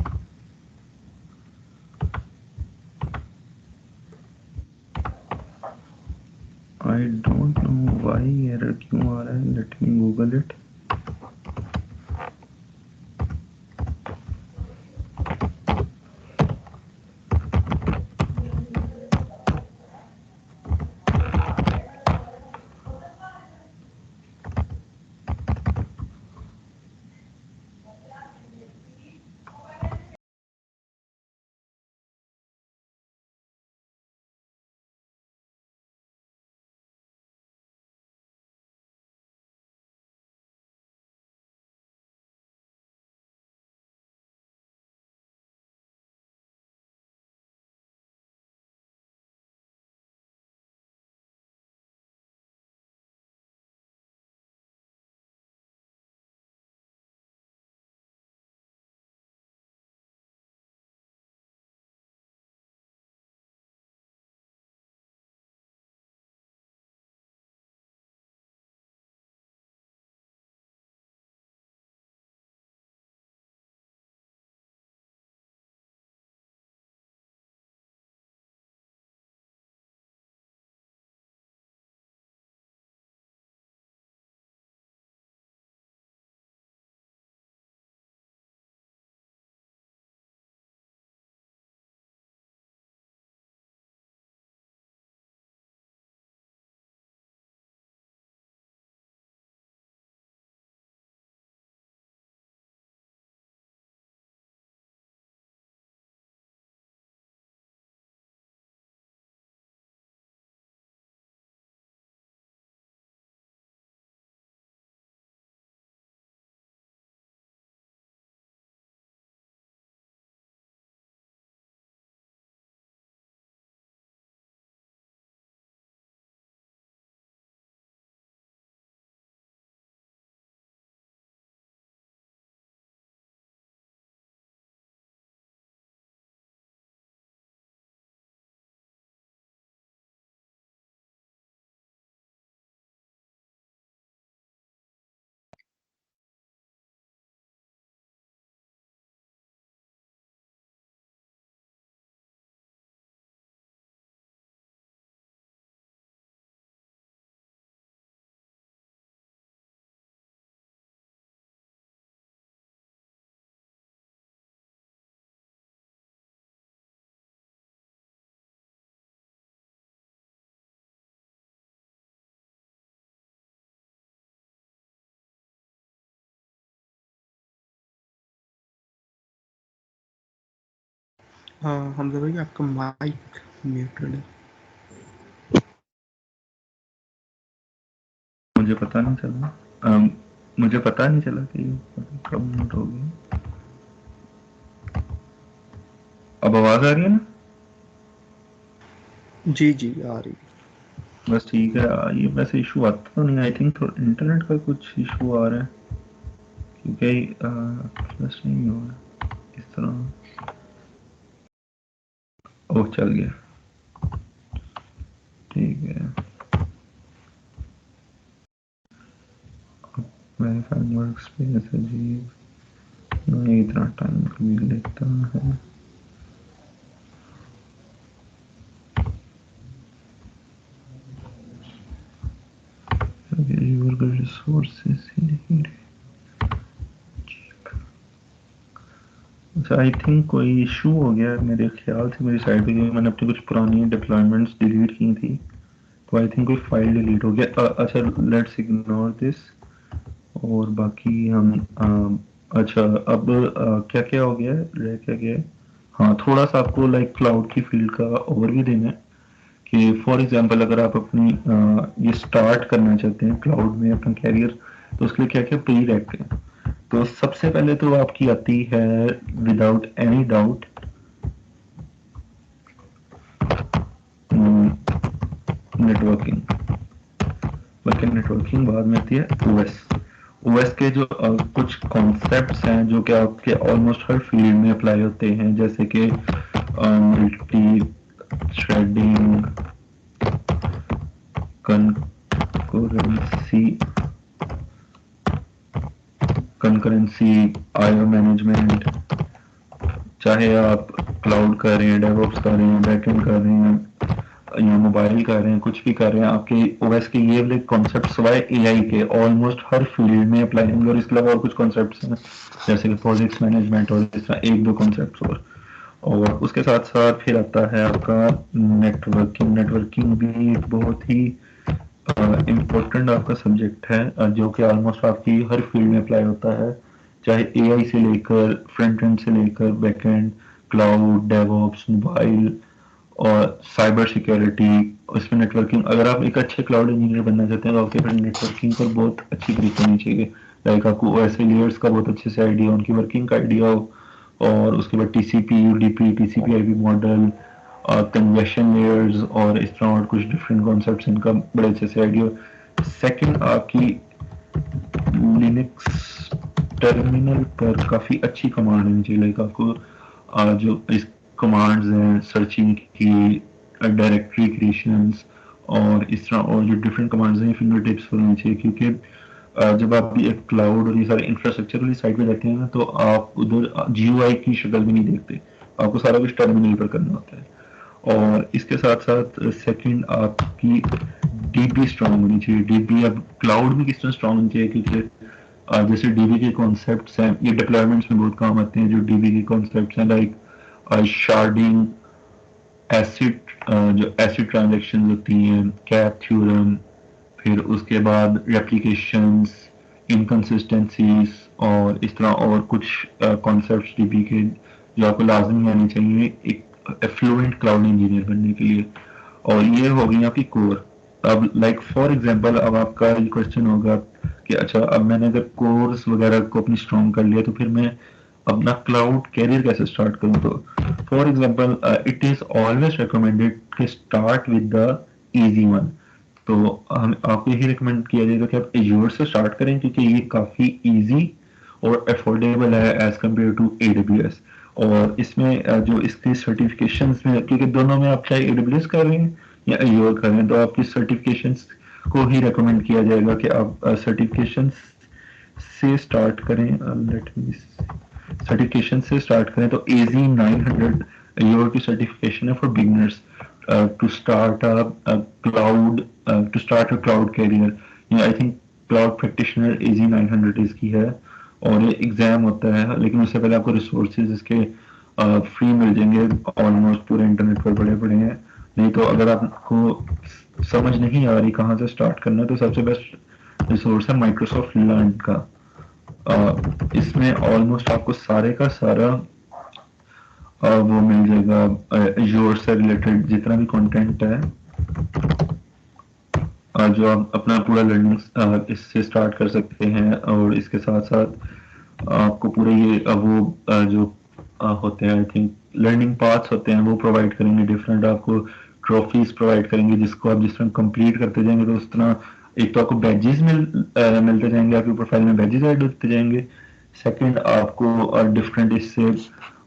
B: I don't know why error क्यों आ रहा है, let me google it।
A: हाँ हमजा भाई, आपका माइक म्यूटेड है।
B: मुझे पता नहीं चला। मुझे पता नहीं चला कि कब म्यूट हो गया। अब आवाज आ रही है ना?
A: जी जी आ रही है।
B: बस ठीक है। ये वैसे इशू आता तो नहीं, आई थिंक तो इंटरनेट का कुछ इशू आ रहा है, क्योंकि बस नहीं हो रहा इस तरह। ओह चल गया, ठीक है। वेरीफाइंग वर्क स्पेस अजीब नहीं, इतना टाइम कभी लेता है। रिसोर्सेस ही नहीं। अच्छा, आई थिंक कोई इशू हो गया मेरे ख्याल से मेरी साइड पे, क्योंकि मैंने अपनी कुछ पुरानी डिप्लॉयमेंट्स डिलीट की थी, तो आई थिंक कोई फाइल डिलीट हो गया। अच्छा, लेट्स इग्नोर दिस। और बाकी हम अच्छा, अब क्या क्या हो गया है, रह क्या गया है। हाँ, थोड़ा सा आपको लाइक क्लाउड की फील्ड का ओवरव्यू देना है कि फॉर एग्जांपल अगर आप अपनी ये स्टार्ट करना चाहते हैं क्लाउड में अपना कैरियर, तो उसके लिए क्या क्या प्री रैक है। तो सबसे पहले तो आपकी आती है विदाउट एनी डाउट नेटवर्किंग। बल्कि नेटवर्किंग बाद में आती है ओएस। ओएस के जो कुछ कॉन्सेप्ट्स हैं जो कि आपके ऑलमोस्ट हर फील्ड में अप्लाई होते हैं, जैसे कि multi threading, concurrency, IO management, चाहे आप क्लाउड कर रहे हैं, डेवऑप्स कर रहे हैं, बैकएंड कर रहे हैं या मोबाइल कर रहे हैं, कुछ भी कर रहे हैं, आपके ओएस के ये वाले कॉन्सेप्ट सिवाय एआई के ऑलमोस्ट हर फील्ड में अप्लाई होंगे। और इसके अलावा और कुछ कॉन्सेप्ट्स हैं जैसे कि प्रोजेक्ट मैनेजमेंट और इस तरह एक दो कॉन्सेप्ट्स और उसके साथ साथ फिर आता है आपका नेटवर्किंग। नेटवर्किंग भी एक बहुत ही इम्पोर्टेंट आपका सब्जेक्ट है, जो कि ऑलमोस्ट आपकी हर फील्ड में अप्लाई होता है, चाहे एआई से लेकर फ्रंट एंड से लेकर back and, cloud, DevOps, mobile और साइबर सिक्योरिटी। उसमें नेटवर्किंग, अगर आप एक अच्छे क्लाउड इंजीनियर बनना चाहते हैं तो आपके पास नेटवर्किंग पर बहुत अच्छी ग्रिप होनी चाहिए। लाइक आपको ओएसए लेयर्स का बहुत अच्छे से आइडिया, उनकी वर्किंग का आइडिया हो, और उसके बाद TCP, UDP, TCP IP model, convention layers और इस तरह और कुछ डिफरेंट कॉन्सेप्ट्स इनका बड़े अच्छे से आइडिया। सेकंड, आपकी लिनक्स टर्मिनल पर काफ़ी अच्छी कमांड होनी चाहिए। लाइक आपको जो इस कमांड्स हैं सर्चिंग की, डायरेक्टरी क्रिएशंस और इस तरह और जो डिफरेंट कमांड्स हैं फिंगर टिप्स पर होनी चाहिए, क्योंकि जब आप भी एक क्लाउड और ये सारे इंफ्रास्ट्रक्चर वाली साइट पे जाते हैं ना, तो आप उधर जीयूआई की शक्ल भी नहीं देखते, आपको सारा कुछ टर्मिनल पर करना होता है। और इसके साथ साथ सेकंड, आपकी डीबी स्ट्रांग होनी चाहिए। डीबी अब क्लाउड में किस तरह स्ट्रांग होनी चाहिए, क्योंकि जैसे डीबी के कॉन्सेप्ट्स हैं, ये डिप्लॉयमेंट्स में बहुत काम आते हैं। जो डीबी के कॉन्सेप्ट्स हैं लाइक शार्डिंग, एसिड, जो एसिड ट्रांजेक्शन होती हैं, कैप थ्योरम, फिर उसके बाद रेप्लिकेशंस, इनकंसिस्टेंसीज और इस तरह और कुछ कॉन्सेप्ट्स डीबी के जो आपको लाजमी आनी चाहिए एक एफ्लुएंट क्लाउड इंजीनियर बनने के लिए। और ये हो गई आपकी कोर। अब लाइक फॉर एग्जांपल, अब आपका ये क्वेश्चन होगा कि अच्छा, अब मैंने अगर कोर्स वगैरह को अपनी स्ट्रॉन्ग कर लिया तो फिर मैं अपना क्लाउड कैरियर कैसे स्टार्ट करूं। तो for example, it is always recommended कि start with the easy one. तो हम आपको यही रिकमेंड किया जाएगा कि आप एज्योर से स्टार्ट करें, क्योंकि ये काफ़ी इजी और अफोर्डेबल है एज कम्पेयर टू एडब्ल्यूएस। और इसमें जो इसकी सर्टिफिकेशंस में, क्योंकि दोनों में आप चाहे एडब्ल्यूएस कर रहे हैं या एज्योर कर रहे हैं, तो आपकी सर्टिफिकेशंस को ही रिकमेंड किया जाएगा कि आप सर्टिफिकेशंस से स्टार्ट करें। लेट मी, सर्टिफिकेशन से स्टार्ट करें तो एजी 900 यूरो की सर्टिफिकेशन है for beginners to start a cloud, to start a cloud career. I think cloud practitioner AZ 900 इसकी है, और ये एग्जाम होता है, लेकिन उससे पहले आपको रिसोर्सेज इसके फ्री मिल जाएंगे, ऑलमोस्ट पूरे इंटरनेट पर पड़े पड़े हैं। नहीं तो अगर आपको समझ नहीं आ रही कहाँ से स्टार्ट करना है, तो सबसे बेस्ट रिसोर्स है माइक्रोसॉफ्ट लर्न का। इसमें ऑलमोस्ट आपको सारे का सारा वो मिल जाएगा। एज़्योर से रिलेटेड जितना भी कंटेंट है, जो आप अपना पूरा लर्निंग इससे स्टार्ट कर सकते हैं, और इसके साथ साथ आपको पूरे ये जो होते हैं, आई थिंक लर्निंग पाथ्स होते हैं, वो प्रोवाइड करेंगे। डिफरेंट आपको ट्रॉफीज प्रोवाइड करेंगे, जिसको आप जिस तरह कंप्लीट करते जाएंगे तो उस तरह एक तो आपको बैजेस मिलते जाएंगे, आपकी प्रोफाइल में बैजेस ऐड होते जाएंगे। सेकंड, आपको डिफरेंट इससे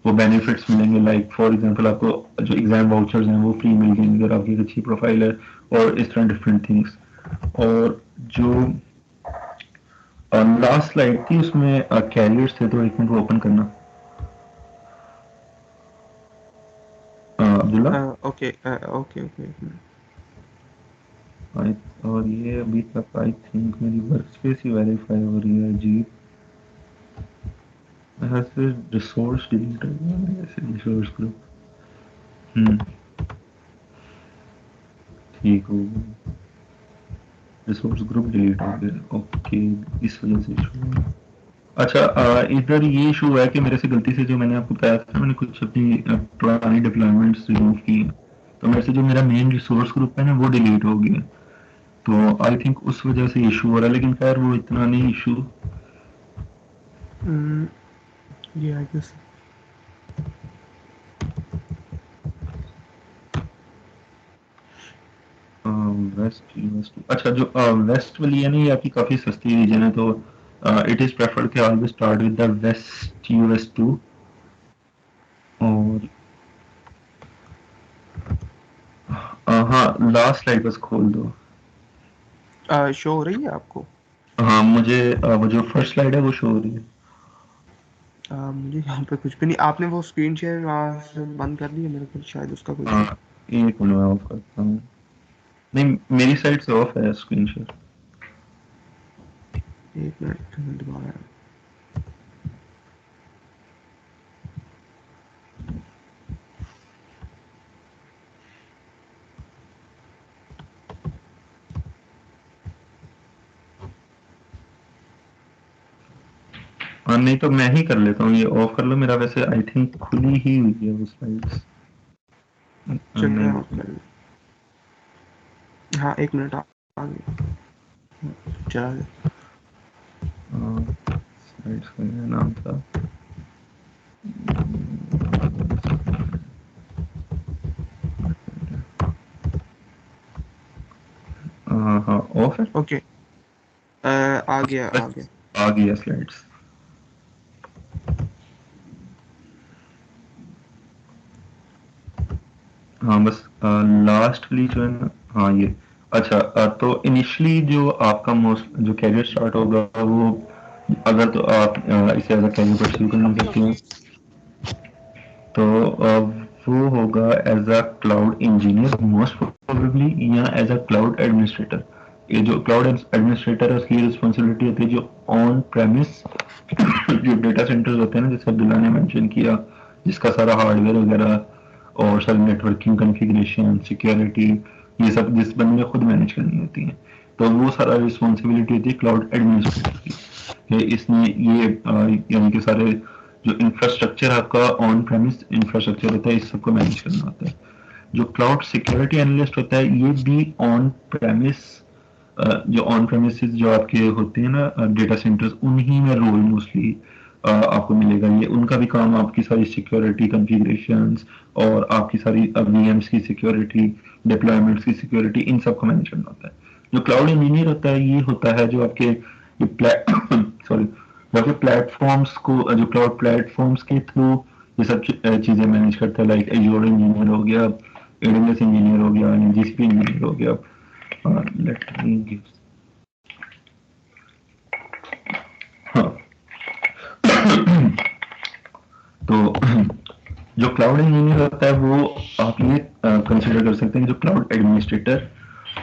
B: वो बेनिफिट्स मिलेंगे, लाइक फॉर एग्जांपल आपको जो एग्जाम वाउचर्स हैं वो फ्री मिल जाएंगे अगर आपकी एक अच्छी प्रोफाइल है, और इस तरह डिफरेंट थिंग्स। और जो लास्ट स्लाइड थी उसमें कैरियर्स थे, तो एक मिनट वो ओपन करना अब्दुल्ला।
A: ओके ओके ओके, एक मिनट।
B: और ये अभी तक आई थिंक मेरी वर्क स्पेस ही वेरीफाई हो रही है। जी, रिसोर्स डिलीट हो गया मेरे, ऐसे रिसोर्स ग्रुप ठीक हो गया, रिसोर्स ग्रुप डिलीट हो गया। ओके, इस वजह से इशू है। अच्छा, इधर ये इशू हुआ है कि मेरे से गलती से, जो मैंने आपको बताया था, मैंने कुछ अपनी पुरानी डिप्लॉयमेंट्स रिमूव की हैं, तो मेरे से जो मेरा मेन रिसोर्स ग्रुप है ना वो डिलीट हो गया। तो आई थिंक उस वजह से इशू हो रहा है, लेकिन खैर वो इतना नहीं इशू।
A: ये I guess
B: west US two, अच्छा जो वेस्ट वाली है ना, ये आपकी काफी सस्ती रीजन है, तो इट इज प्रेफर्ड कि always start with the west US two. और हाँ, लास्ट स्लाइड बस खोल दो।
A: शो हो रही है आपको?
B: हाँ, मुझे वो जो फर्स्ट स्लाइड है वो शो हो रही है।
A: मुझे यहाँ पे कुछ भी नहीं। आपने वो स्क्रीन शेयर वहाँ से बंद कर दिया मेरे को, शायद उसका कोई इशू।
B: हाँ, एक मिनट में ऑफ करता हूँ। नहीं, मेरी साइड से ऑफ है स्क्रीन शेयर।
A: एक मिनट दोबारा।
B: हाँ, नहीं तो मैं ही कर लेता हूँ, ये ऑफ कर लो मेरा, वैसे आई थिंक खुली ही हुई है वो स्लाइड्स।
A: चल
B: नहीं,
A: रहा है। हाँ, एक मिनट आ गई। चला गया।
B: स्लाइड्स का क्या नाम था? हाँ, ऑफ है।
A: ओके, आ गया आ गया।
B: आ गया स्लाइड्स। हाँ, बस लास्ट वाली जो है ना, हाँ ये। अच्छा, तो इनिशियली जो आपका मोस्ट जो कैरियर स्टार्ट होगा वो, अगर तो आप इसे एज अ कैरियर परस्यू करना चाहते हैं, तो वो होगा as a cloud engineer most probably, या एज अ क्लाउड एडमिनिस्ट्रेटर। ये जो क्लाउड एडमिनिस्ट्रेटर है उसकी रिस्पॉन्सिबिलिटी होती है जो ऑन प्रेमिस जो डेटा सेंटर्स होते हैं ना, जैसे अब्दुल्ला ने मेंशन किया, जिसका सारा हार्डवेयर वगैरह और सारी नेटवर्किंग कॉन्फ़िगरेशन सिक्योरिटी, ये सब जिस बंदे ने खुद मैनेज करनी होती है, तो वो सारा रिस्पॉन्सिबिलिटी होती है क्लाउड एडमिनिस्ट्रेटर की, कि इसने ये यानी कि सारे जो इंफ्रास्ट्रक्चर आपका ऑन प्रेमिस इंफ्रास्ट्रक्चर होता है, इस सबको मैनेज करना होता है। जो क्लाउड सिक्योरिटी एनालिस्ट होता है, ये भी ऑन प्रेमिस जो ऑन प्रेमिसेस जो आपके होते हैं ना डेटा सेंटर्स, उन्हीं में रोल मोस्टली आपको मिलेगा। ये उनका भी काम आपकी सारी सिक्योरिटी कॉन्फ़िगरेशंस और आपकी सारी वीएम्स की सिक्योरिटी, डिप्लॉयमेंट्स की सिक्योरिटी, इन सब को मैनेज करना होता है। जो क्लाउड इंजीनियर होता है, ये होता है जो आपके सॉरी जो आपके प्लेटफॉर्म्स को, जो क्लाउड प्लेटफॉर्म्स के थ्रू ये सब चीजें मैनेज करता है, लाइक एज़्योर इंजीनियर हो गया, एडब्ल्यूएस इंजीनियर हो गया, जीसीपी इंजीनियर हो गया। लेट मी गिव, हाँ, तो जो क्लाउड इंजीनियर होता है वो आप ये कंसिडर कर सकते हैं, जो क्लाउड एडमिनिस्ट्रेटर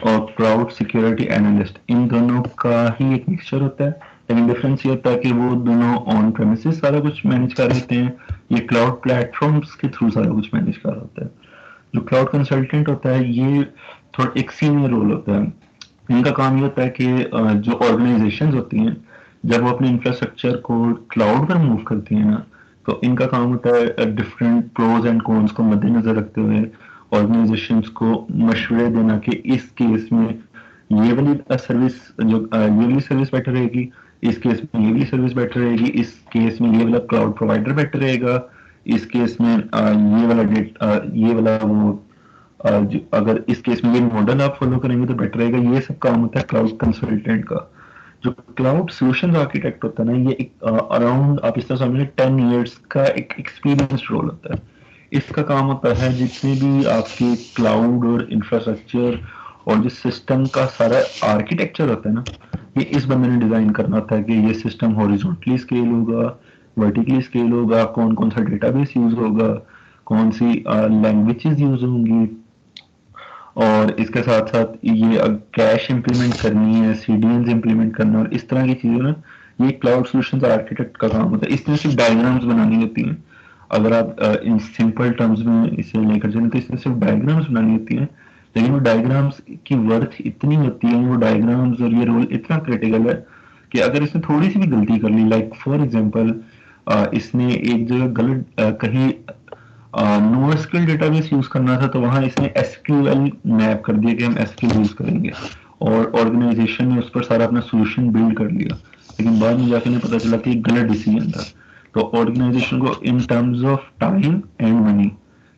B: और क्लाउड सिक्योरिटी एनालिस्ट, इन दोनों का ही एक मिक्सचर होता है। लेकिन डिफरेंस ये होता है कि वो दोनों ऑन प्रेमिसेस सारा कुछ मैनेज कर रहे होते हैं, ये क्लाउड प्लेटफॉर्म्स के थ्रू सारा कुछ मैनेज कर रहा होता है। जो क्लाउड कंसल्टेंट होता है, ये थोड़ा एक सीनियर रोल होता है। इनका काम ये होता है कि जो ऑर्गेनाइजेशंस होती हैं, जब वो अपने इंफ्रास्ट्रक्चर को क्लाउड पर मूव करती हैं ना, तो इनका काम होता है डिफरेंट प्रोज एंड कॉन्स को मद्देनजर रखते हुए ऑर्गेनाइजेशंस को मशवरे देना कि इस केस में ये वाली सर्विस जो ये वाली सर्विस बेटर रहेगी, इस केस में ये वाली सर्विस बेटर रहेगी, इस केस में ये वाला क्लाउड प्रोवाइडर बेटर रहेगा, इस केस में ये वाला ये वाला वो अगर इस केस में ये मॉडल आप फॉलो करेंगे तो बेटर रहेगा। ये सब काम होता है क्लाउड कंसल्टेंट का। जो क्लाउड सॉल्यूशंस आर्किटेक्ट होता है ना, ये एक अराउंड आप इस तरह समझिए 10 इयर्स का एक एक्सपीरियंस रोल होता है। इसका काम होता है जितने भी आपके क्लाउड और इंफ्रास्ट्रक्चर और जो सिस्टम का सारा आर्किटेक्चर होता है ना, ये इस बंदे ने डिजाइन करना होता है कि ये सिस्टम हॉरिजॉन्टली स्केल होगा, वर्टिकली स्केल होगा, कौन कौन सा डेटाबेस यूज होगा, कौन सी लैंग्वेजेस यूज होंगी, और इसके साथ साथ ये कैश इंप्लीमेंट करनी है, सीडीएन इंप्लीमेंट करना है, और इस तरह की चीजें ना ये क्लाउड सॉल्यूशंस आर्किटेक्ट का काम होता है। इसमें सिर्फ डायग्राम्स बनानी होती हैं। अगर आप इन सिंपल टर्म्स में इसे लेकर चलें तो इसमें सिर्फ डायग्राम्स बनानी होती हैं, लेकिन वो डायग्राम्स की वर्थ इतनी होती है, वो डायग्राम्स और ये रोल इतना क्रिटिकल है कि अगर इसने थोड़ी सी भी गलती कर ली, लाइक फॉर एग्जाम्पल इसने एक जगह गलत कहीं नो एसक्यूएल डेटाबेस यूज करना था, तो वहां इसने एसक्यूएल मैप कर दिया कि हम एसक्यूएल यूज करेंगे, और ऑर्गेनाइजेशन ने उस पर सारा अपना सोल्यूशन बिल्ड कर लिया, लेकिन बाद में जाकर पता चला कि गलत डिसीजन था। तो ऑर्गेनाइजेशन को in terms of time and money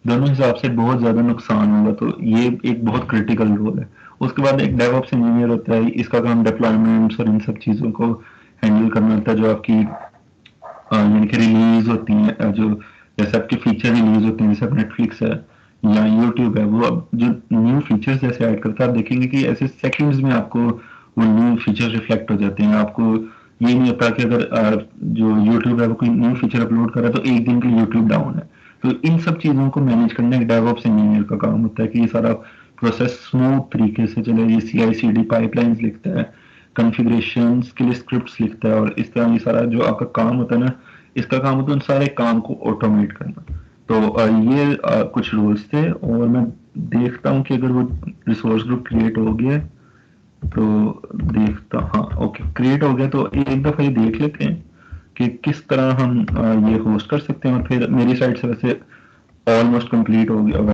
B: दोनों हिसाब से बहुत ज्यादा नुकसान होगा। तो ये एक बहुत क्रिटिकल रोल है। उसके बाद एक डेवऑप्स इंजीनियर होता है, इसका काम डिप्लॉयमेंट्स और इन सब चीजों को हैंडल करना होता है, जो आपकी यानी कि रिलीज होती हैं, जो जैसे आपके फीचर रिलीज होते हैं, जैसे नेटफ्लिक्स है या यूट्यूब है, वो अब जो न्यू फीचर्स जैसे ऐड करता है, आप देखेंगे कि ऐसे सेकंड्स में आपको वो न्यू फीचर रिफ्लेक्ट हो जाते हैं। आपको ये नहीं होता कि अगर जो यूट्यूब है वो कोई न्यू फीचर अपलोड कर रहा है तो एक दिन के लिए यूट्यूब डाउन है। तो इन सब चीजों को मैनेज करना एक डेवऑप्स इंजीनियर का काम होता है कि ये सारा प्रोसेस स्मूथ तरीके से चले। ये CI/CD पाइपलाइंस लिखता है, कॉन्फ़िगरेशन के लिए स्क्रिप्ट्स लिखता है, और इस तरह ये सारा जो आपका काम होता है ना, इसका काम होता है उन सारे काम को ऑटोमेट करना। तो ये कुछ रूल्स थे, और मैं देखता हूँ कि अगर वो रिसोर्स ग्रुप क्रिएट हो गया है, तो देखता, हाँ ओके क्रिएट हो गया, तो एक दफा ये देख लेते हैं कि किस तरह हम ये होस्ट कर सकते हैं। और फिर मेरी साइड से वैसे ऑलमोस्ट कंप्लीट हो गया।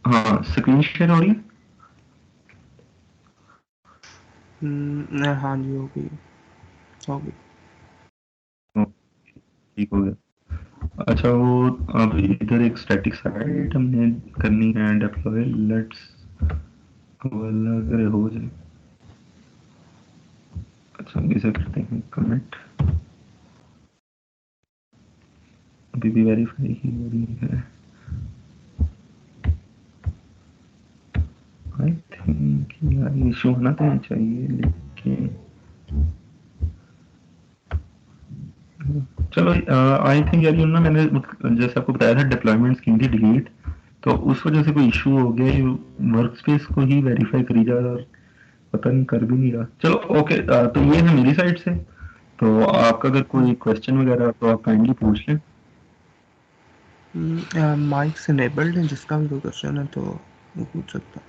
B: हाँ, स्क्रीन शेयर हो रही है?
A: हाँ जी, हो गई, हो गई।
B: ठीक हो गया। अच्छा, वो अब इधर एक स्टैटिक साइट हमने करनी है डिप्लॉय। लेट्स अगर हो जाए, अच्छा इसे करते हैं कमेंट। अभी भी वेरीफाई ही हो रही है। आई थिंक यार इशू होना तो नहीं चाहिए, लेकिन चलो आई थिंक यार ना मैंने जैसे आपको बताया था डिप्लॉयमेंट्स की थी डिलीट, तो उस वजह से कोई इशू हो गया, वर्क स्पेस को ही वेरीफाई करी जा रहा, पता नहीं कर भी नहीं रहा। चलो ओके, तो ये है मेरी साइड से। तो आपका अगर कोई क्वेश्चन वगैरह तो आप काइंडली पूछ लें।
A: माइक्स इनेबल्ड है, जिसका भी कोई क्वेश्चन है तो वो पूछ सकता है।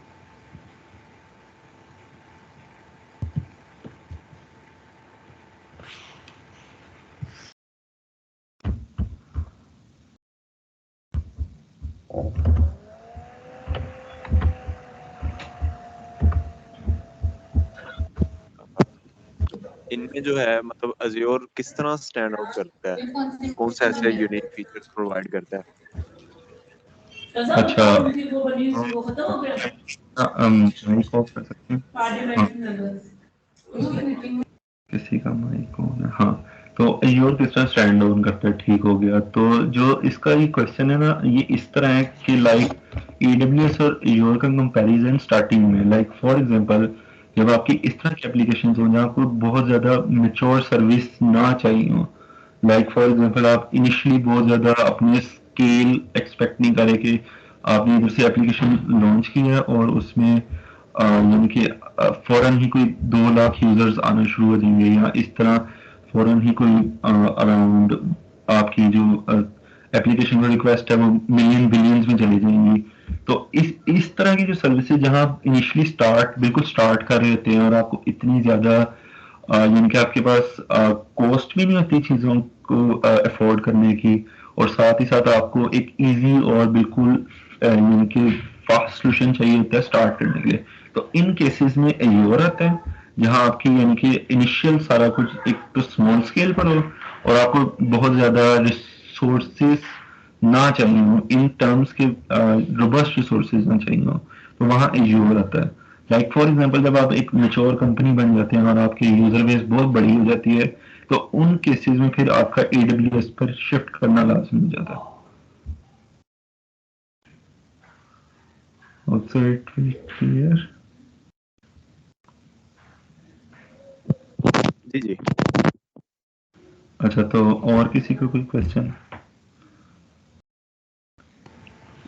C: इनमें जो है मतलब अज्योर किस तरह स्टैंड आउट करता है, कौन से ऐसे यूनिक फीचर्स प्रोवाइड करता है?
B: अच्छा, माइक ऑफ कर सकते हैं? हाँ, किसी का माइक ऑन है, हाँ। तो योर किस तरह स्टैंड डाउन करता है, ठीक हो गया। तो जो इसका ये क्वेश्चन है ना, ये इस तरह है कि लाइक AWS और योर का कंपैरिजन स्टार्टिंग में, लाइक फॉर एग्जांपल जब आपकी इस तरह की एप्लीकेशन हो जहाँ आपको बहुत ज्यादा मेच्योर सर्विस ना चाहिए हो, लाइक फॉर एग्जांपल आप इनिशियली बहुत ज्यादा अपने स्केल एक्सपेक्ट नहीं करे कि आपने इधर से एप्लीकेशन लॉन्च किया है और उसमें यानी कि फौरन ही कोई 2 लाख यूजर्स आना शुरू हो जाएंगे, या इस तरह फौरन ही कोई अराउंड आपकी जो एप्लीकेशन का रिक्वेस्ट है वो मिलियन बिलियंस में चली जाएंगी। तो इस तरह की जो सर्विसेज जहां आप इनिशियली बिल्कुल स्टार्ट कर रहे होते हैं और आपको इतनी ज्यादा यानी कि आपके पास कॉस्ट भी नहीं होती चीजों को अफोर्ड करने की, और साथ ही साथ आपको एक इजी और बिल्कुल यानी कि फास्ट सोल्यूशन चाहिए होता है स्टार्ट करने के लिए। तो इन केसेस में एज्योर आता है, जहां आपकी यानी कि इनिशियल सारा कुछ एक तो स्मॉल स्केल पर हो और आपको बहुत ज्यादा रिसोर्सेस ना चाहिए हो, इन टर्म्स के रोबस्ट रिसोर्सेज ना चाहिए हो, तो वहाँ एज्योर आता है। लाइक फॉर एग्जांपल जब आप एक मेच्योर कंपनी बन जाते हैं और आपकी यूजर बेस बहुत बड़ी हो जाती है, तो उन केसेस में फिर आपका AWS पर शिफ्ट करना लाजमी हो जाता है। Also it will clear.
C: जी जी।
B: अच्छा, तो और किसी को कोई क्वेश्चन?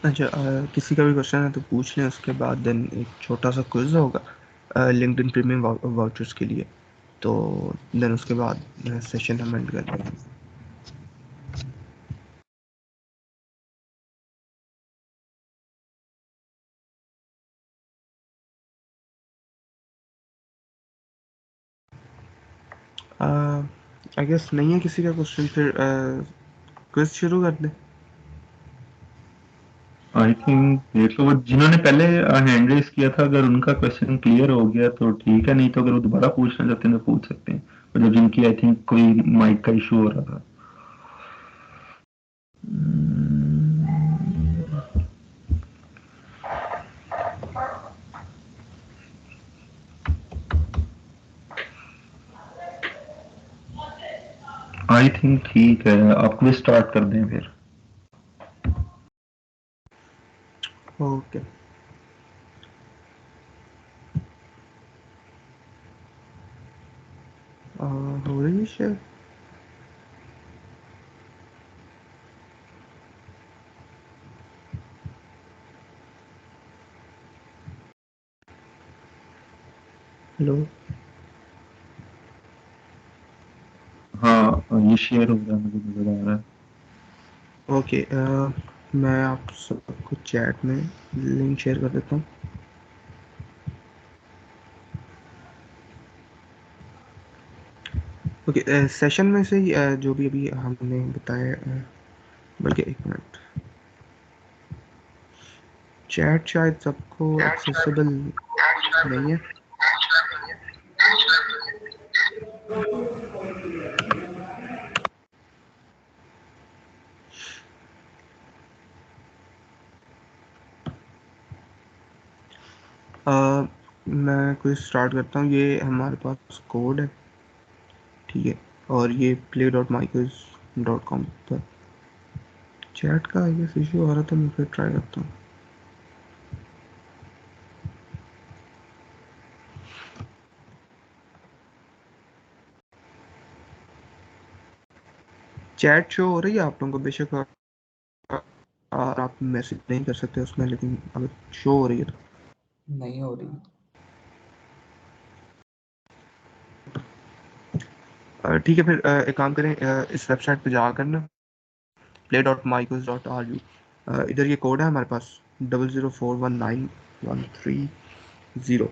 A: अच्छा, किसी का भी क्वेश्चन है तो पूछ लें, उसके बाद देन एक छोटा सा क्विज होगा लिंक्डइन प्रीमियम वाउचर्स के लिए, तो देन उसके बाद सेशन हम एंड कर देंगे। आई गेस नहीं है किसी का क्वेश्चन, फिर क्विज शुरू कर दें।
B: आई थिंक देख लो, जिन्होंने पहले हैंड रेस किया था, अगर उनका क्वेश्चन क्लियर हो गया तो ठीक है, नहीं तो अगर वो दोबारा पूछना चाहते हैं तो पूछ सकते हैं, मतलब जिनकी आई थिंक कोई माइक का इशू हो रहा था। आई थिंक ठीक है, आप क्विज स्टार्ट कर दें फिर।
A: ओके, हो रही है शेयर? हेलो?
B: हाँ, ये शेयर हो रहा है, मुझे नजर आ रहा है।
A: ओके, मैं आप सबको चैट में लिंक शेयर कर देता हूँ। ओके, सेशन में से ही जो भी अभी हमने बताया, बल्कि एक मिनट, चैट शायद सबको एक्सेसिबल नहीं है। मैं कुछ स्टार्ट करता हूँ। ये हमारे पास कोड है, ठीक है, और ये play.micros.com पर चैट का आई गेस इशू आ रहा था, मैं फिर ट्राई करता हूँ। चैट शो हो रही है आप लोगों को, बेशक आप मैसेज नहीं कर सकते उसमें, लेकिन अगर शो हो रही है तो
D: नहीं हो रही।
A: ठीक है, फिर एक काम करें, इस वेबसाइट पे जाकर ना play.micros.ru, इधर ये कोड है हमारे पास 00419130।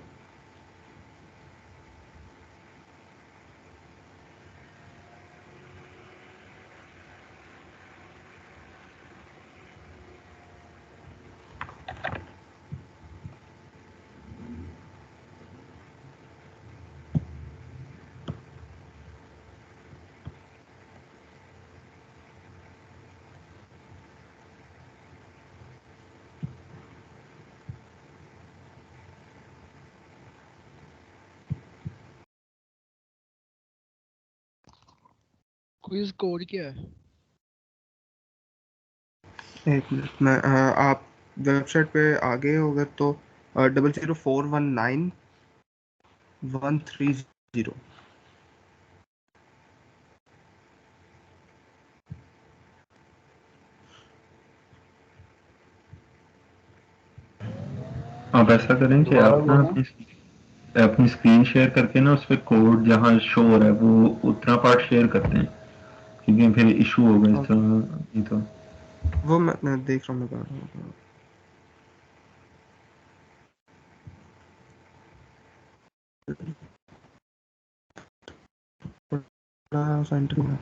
E: क्विज कोड क्या है?
A: एक मिनट, मैं आप वेबसाइट पे आ गए हो अगर तो 00419130।
B: आप ऐसा करें कि
D: दोबारा
B: आप ना
D: बोलें।
B: अपनी स्क्रीन शेयर करके ना उस पर कोड जहाँ शो हो रहा है वो उतना पार्ट शेयर करते हैं, क्योंकि फिर इशू होगा इस तरह, नहीं तो।
A: वो मैं देख रहा हूँ, मैं कर रहा हूँ। थोड़ा सेंटर में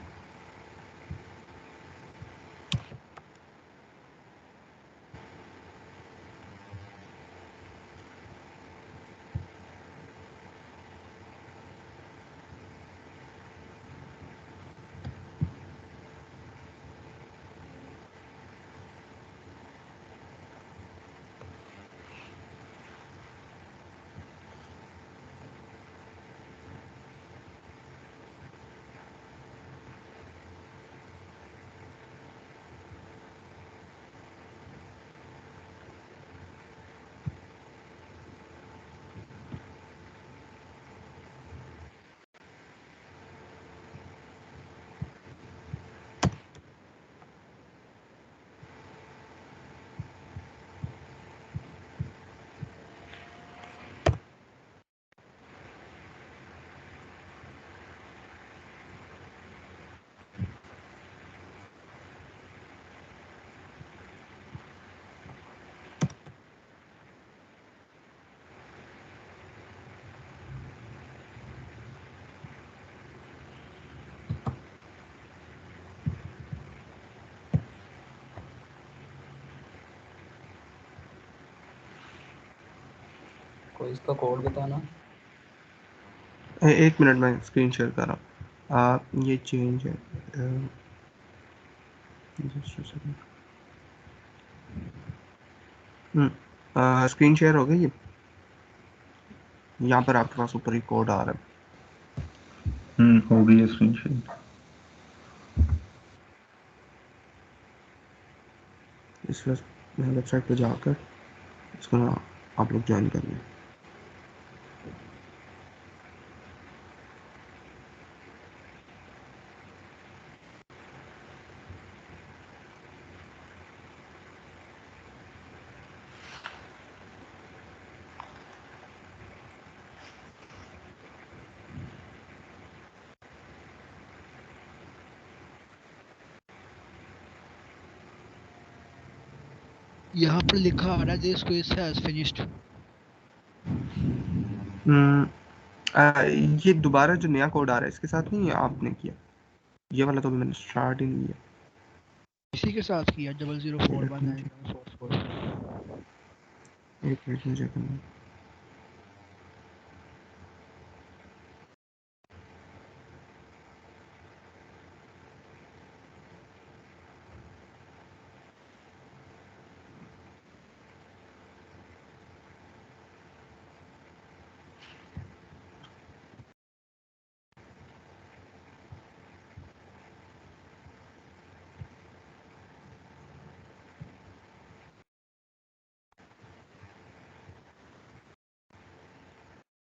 D: कोई इसका कोड बताना।
A: एक मिनट में स्क्रीन शेयर कर रहा हूँ। ये चेंज है। स्क्रीन शेयर हो गई। ये यहाँ पर आपके पास ऊपर ही कोड आ रहा है।
B: हो गई है स्क्रीन शेयर।
A: इस वेबसाइट पे जाकर इसको ना आप लोग ज्वाइन कर लें।
E: यहाँ पर लिखा आ रहा है दिस क्विज हैज फिनिश्ड।
A: ये दोबारा जो नया कोड आ रहा है इसके साथ नहीं आपने किया? ये वाला तो मैंने स्टार्ट ही नहीं किया।
E: इसी के साथ किया 00419944।
A: एक मिनट मुझे करना।